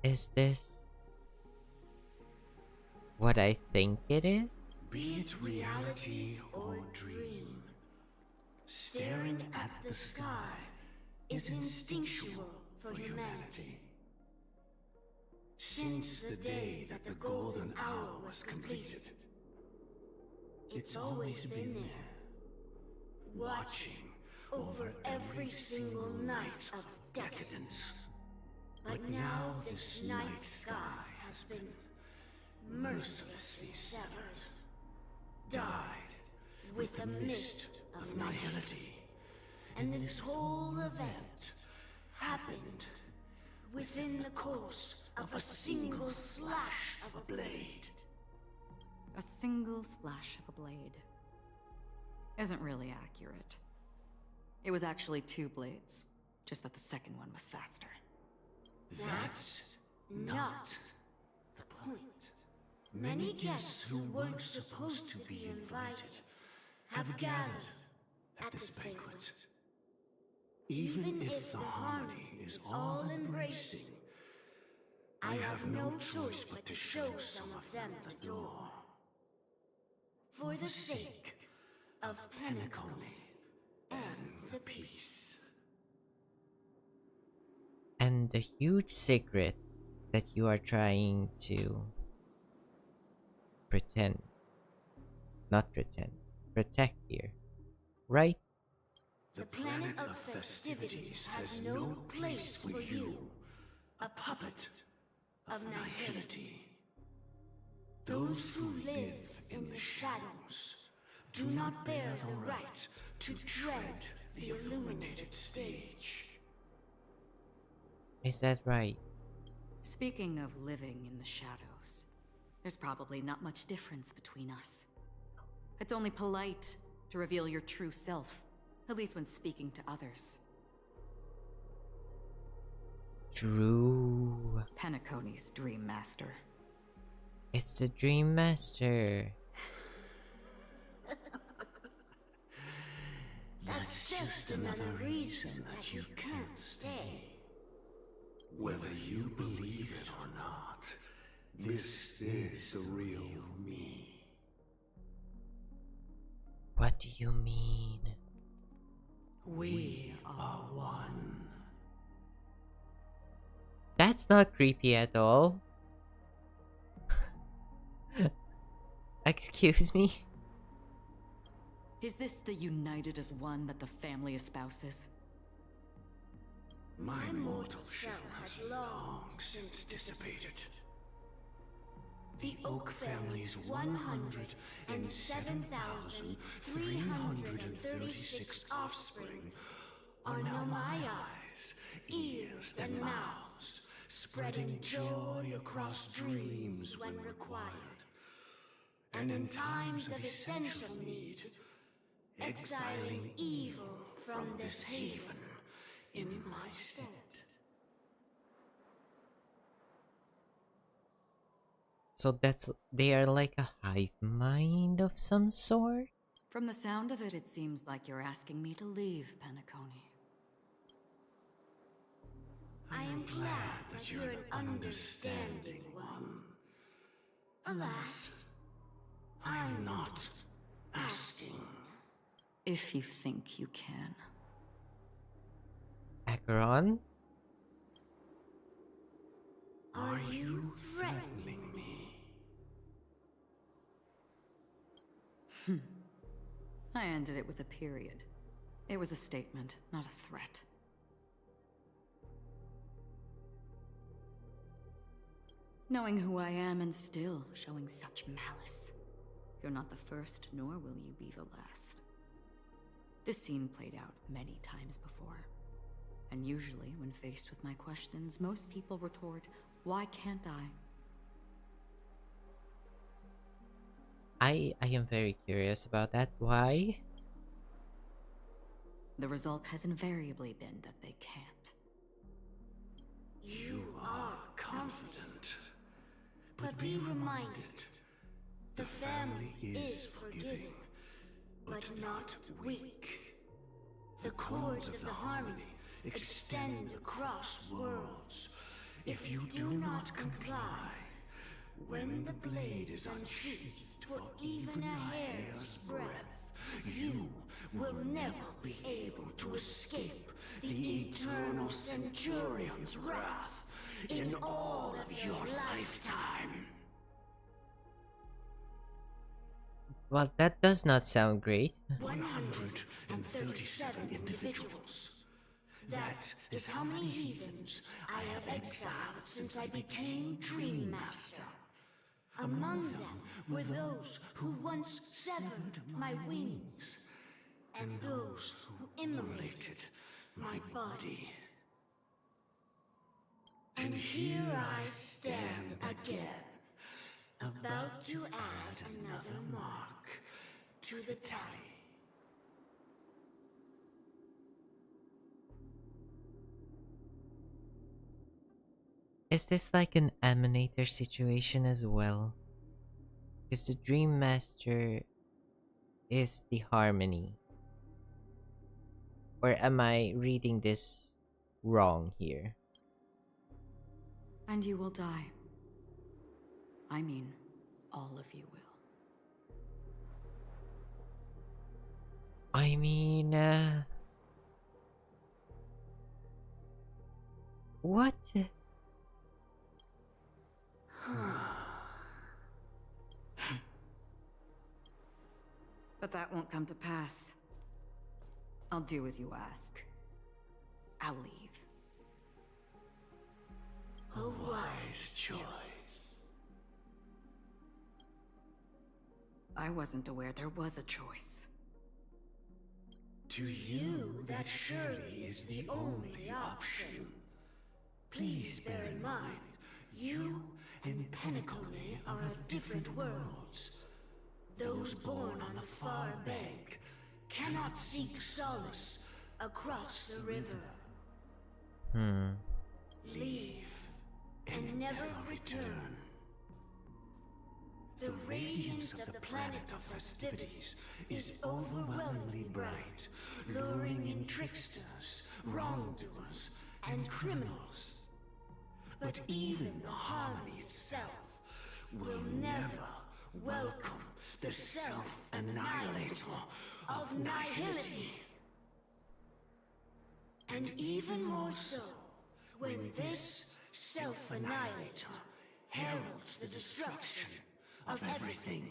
Is this what I think it is? Be it reality or dream, staring at the sky is instinctual for humanity. Since the day that the golden hour was completed, it's always been there, watching over every single night of decadence. But now this night sky has been mercilessly severed, dyed with the mist of nihility. And this whole event happened within the course of a single slash of a blade. A single slash of a blade. Isn't really accurate. It was actually 2 blades, just that the second one was faster. That's not the point. Many guests who weren't supposed to be invited have gathered at this banquet. Even if the harmony is all-embracing, I have no choice but to show some of them the door. For the sake of Penacony and the peace. And the huge secret that you are trying to protect here, right? The planet of festivities has no place for you, a puppet of nihility. Those who live in the shadows do not bear the right to tread the illuminated stage. Is that right? Speaking of living in the shadows, there's probably not much difference between us. It's only polite to reveal your true self, at least when speaking to others. True. Penacony's Dream Master. It's the Dream Master. That's just another reason that you can't stay. Whether you believe it or not, this is the real me. What do you mean? We are one. That's not creepy at all. Excuse me? Is this the united as one that the family espouses? My mortal shell has long since dissipated. The Oak family's 107,336 offspring are now my eyes, ears, and mouths, spreading joy across dreams when required, and in times of essential need, exiling evil from this haven in my stead. So they are like a hive mind of some sort? From the sound of it, it seems like you're asking me to leave Penacony. I am glad that you're an understanding one. Alas, I'm not asking. If you think you can. Acheron? Are you threatening me? I ended it with a period. It was a statement, not a threat. Knowing who I am and still showing such malice. You're not the first, nor will you be the last. This scene played out many times before. And usually, when faced with my questions, most people retort, "Why can't I?" I am very curious about that. Why? The result has invariably been that they can't. You are confident. But be reminded, the family is forgiving, but not weak. The cords of the harmony extend across worlds. If you do not comply, when the blade is unsheathed for even a hair's breadth, you will never be able to escape the eternal Centurion's wrath in all of your lifetime. Well, that does not sound great. 137 individuals. That is how many heathens I have exiled since I became Dream Master. Among them were those who once severed my wings, and those who immolated my body. And here I stand again, about to add another mark to the tally. Is this like an emanator situation as well? Is the Dream Master is the harmony? Or am I reading this wrong here? And you will die. I mean, all of you will. I mean, what? But that won't come to pass. I'll do as you ask. I'll leave. A wise choice. I wasn't aware there was a choice. To you, that surely is the only option. Please bear in mind, you and Penacony are of different worlds. Those born on the far bank cannot seek solace across the river. Leave and never return. The radiance of the planet of festivities is overwhelmingly bright, luring in tricksters, wrongdoers, and criminals. But even the harmony itself will never welcome the self-annihilator of nihility. And even more so, when this self-annihilator heralds the destruction of everything.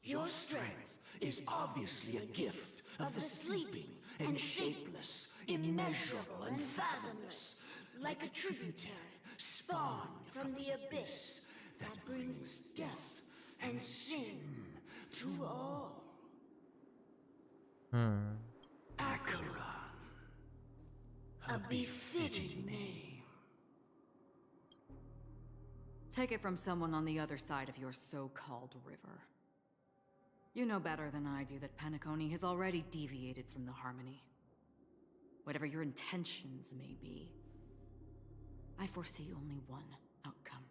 Your strength is obviously a gift of the sleeping and shapeless, immeasurable and fathomless, like a tributary spawned from the abyss that brings death and sin to all. Acheron. A befitting name. Take it from someone on the other side of your so-called river. You know better than I do that Penacony has already deviated from the harmony. Whatever your intentions may be, I foresee only one outcome.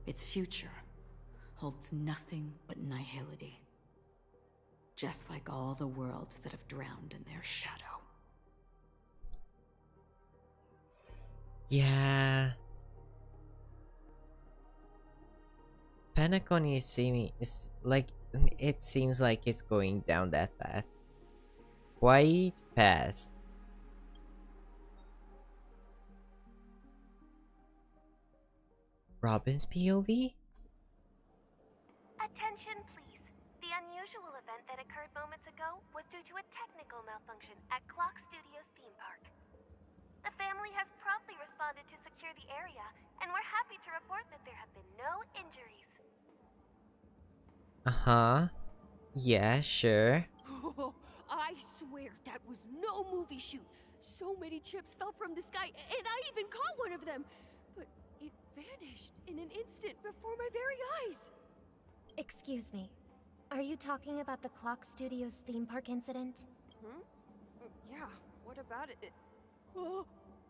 Its future holds nothing but nihility. Just like all the worlds that have drowned in their shadow. Yeah. Penacony is like, it seems like it's going down that path. Quite fast. Robin's POV? Attention, please. The unusual event that occurred moments ago was due to a technical malfunction at Clock Studios theme park. The family has promptly responded to secure the area, and we're happy to report that there have been no injuries. Uh-huh. Yeah, sure. Oh, I swear that was no movie shoot. So many chips fell from the sky, and I even caught one of them. But it vanished in an instant before my very eyes. Excuse me. Are you talking about the Clock Studios theme park incident? Yeah, what about it? Oh,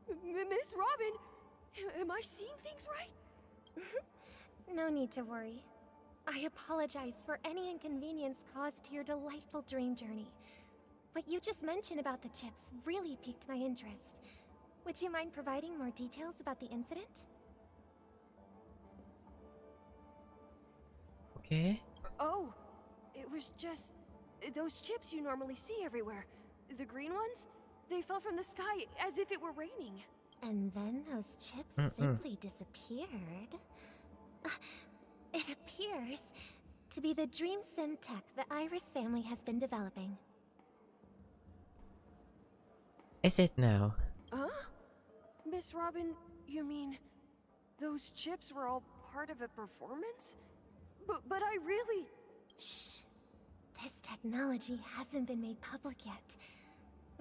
Miss Robin, am I seeing things right? No need to worry. I apologize for any inconvenience caused to your delightful dream journey. What you just mentioned about the chips really piqued my interest. Would you mind providing more details about the incident? Okay. Oh, it was just those chips you normally see everywhere. The green ones? They fell from the sky as if it were raining. And then those chips simply disappeared. It appears to be the Dream Sim tech the Iris family has been developing. Is it now? Huh? Miss Robin, you mean those chips were all part of a performance? But I really... Shh. This technology hasn't been made public yet.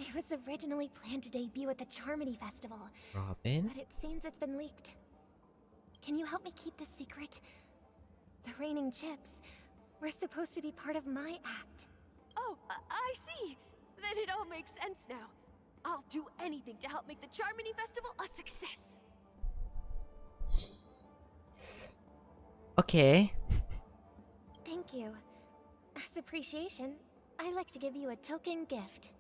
It was originally planned to debut at the Charmony Festival, Robin? but it seems it's been leaked. Can you help me keep this secret? The raining chips were supposed to be part of my act. Oh, I see. Then it all makes sense now. I'll do anything to help make the Charmony Festival a success. Okay. Thank you. As appreciation, I'd like to give you a token gift.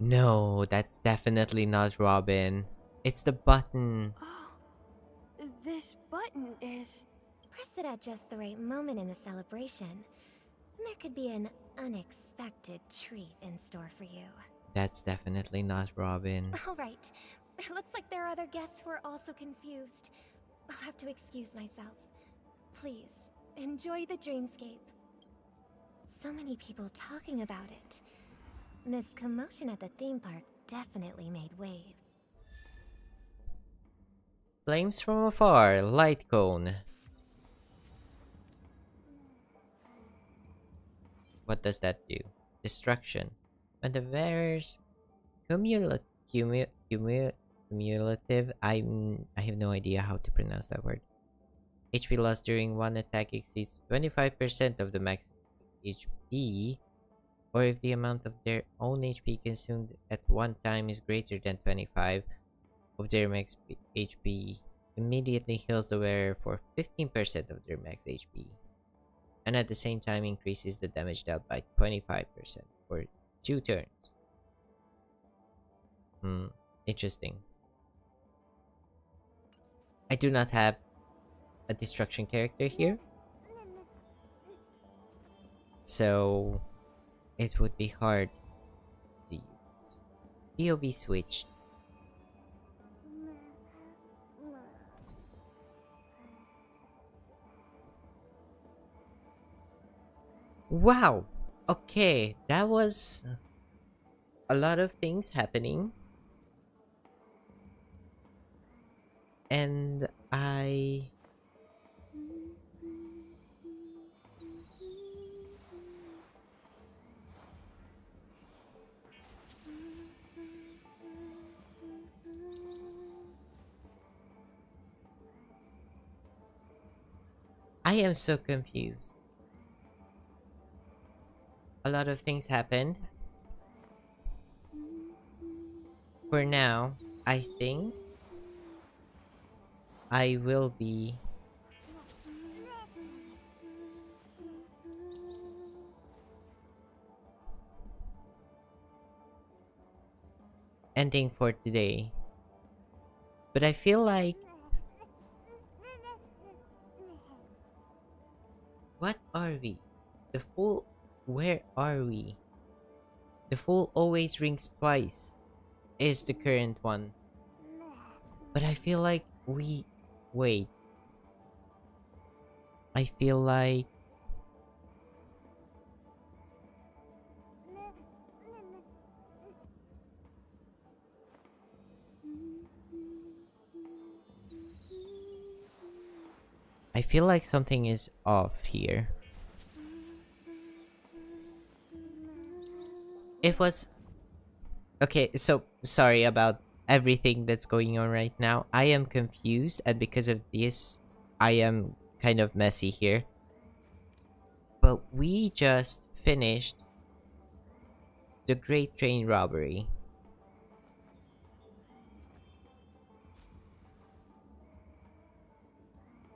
No, that's definitely not Robin. It's the button. This button is... Press it at just the right moment in the celebration, and there could be an unexpected treat in store for you. That's definitely not Robin. Alright, it looks like there are other guests who are also confused. I'll have to excuse myself. Please, enjoy the dreamscape. So many people talking about it. This commotion at the theme park definitely made waves. Flames from afar, light cone. What does that do? Destruction. When the wearer's cumulative, I have no idea how to pronounce that word. HP loss during one attack exceeds 25% of the max HP, or if the amount of their own HP consumed at one time is greater than 25 of their max HP, immediately heals the wearer for 15% of their max HP, and at the same time increases the damage dealt by 25% for 2 turns. Interesting. I do not have a destruction character here, so it would be hard to use. POV switched. Wow! Okay, that was a lot of things happening. And I am so confused. A lot of things happened. For now, I think I will be ending for today. But I feel like... What are we? The Fool... Where are we? The Fool always rings twice is the current one. But I feel like we... Wait. I feel like... I feel like something is off here. It was... Okay, so sorry about everything that's going on right now. I am confused, and because of this, I am kind of messy here. But we just finished the Great Train Robbery.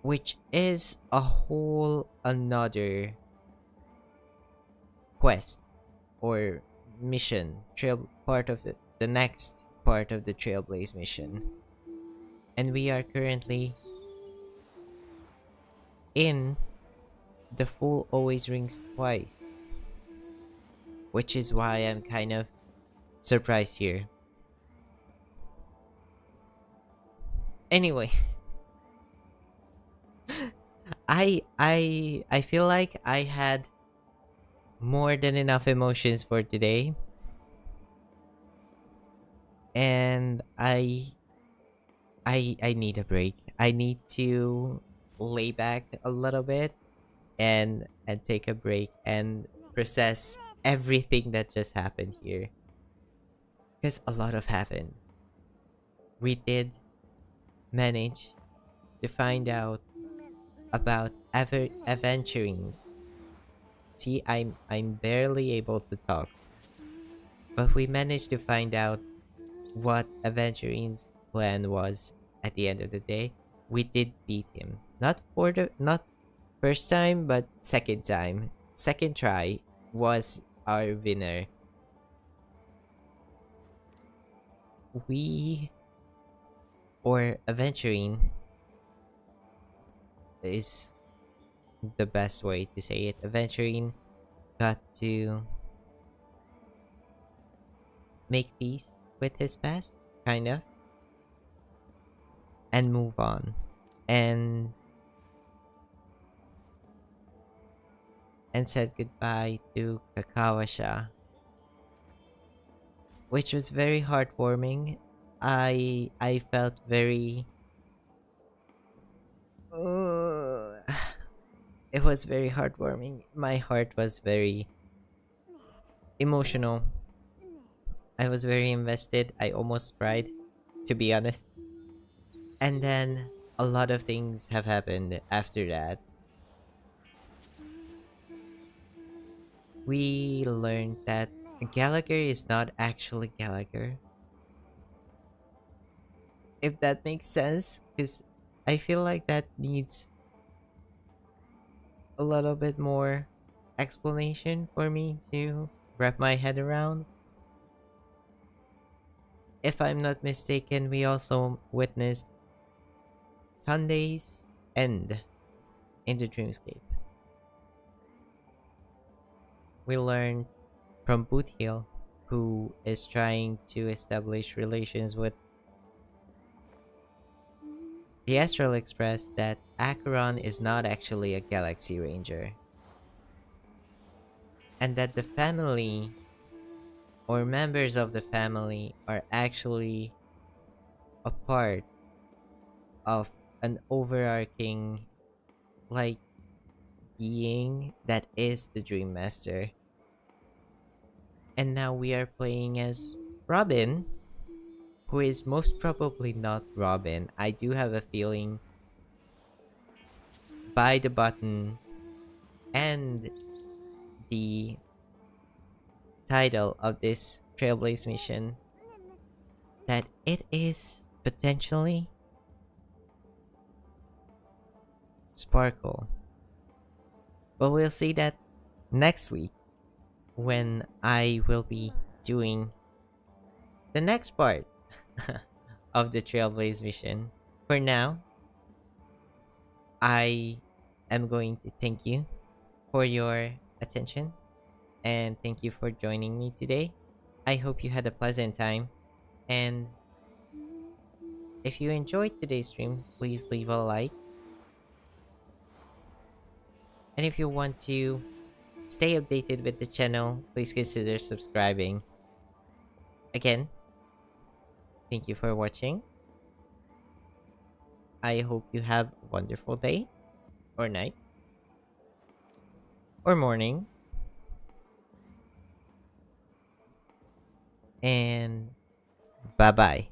Which is a whole another quest or mission, part of the next part of the Trailblaze mission. And we are currently in The Fool Always Rings Twice, which is why I'm kind of surprised here. Anyways, I feel like I had more than enough emotions for today, and I need a break. I need to lay back a little bit and take a break and process everything that just happened here. because a lot of happened. We did manage to find out about Aventurines. See, I'm barely able to talk, but we managed to find out what Aventurine's plan was. At the end of the day, we did beat him. Not first time, but second time. Second try was our winner. We, or Aventurine is the best way to say it. Aventurine got to make peace with his past, kind of, and move on. And said goodbye to Kakawasha, which was very heartwarming. I felt very it was very heartwarming. My heart was very emotional. I was very invested. I almost cried, to be honest. And then a lot of things have happened after that. We learned that Gallagher is not actually Gallagher. If that makes sense, because I feel like that needs a little bit more explanation for me to wrap my head around. If I'm not mistaken, we also witnessed Sunday's end in the dreamscape. We learned from Boothill, who is trying to establish relations with the Astral Express, that Acheron is not actually a Galaxy Ranger. And that the family, or members of the family, are actually a part of an overarching, like, being that is the Dream Master. And now we are playing as Robin, who is most probably not Robin. I do have a feeling by the button and the title of this Trailblaze mission that it is potentially Sparkle. But we'll see that next week when I will be doing the next part of the Trailblaze mission. For now, I am going to thank you for your attention and thank you for joining me today. I hope you had a pleasant time, and if you enjoyed today's stream, please leave a like. And if you want to stay updated with the channel, please consider subscribing. Again, thank you for watching. I hope you have a wonderful day, or night, or morning. And bye-bye.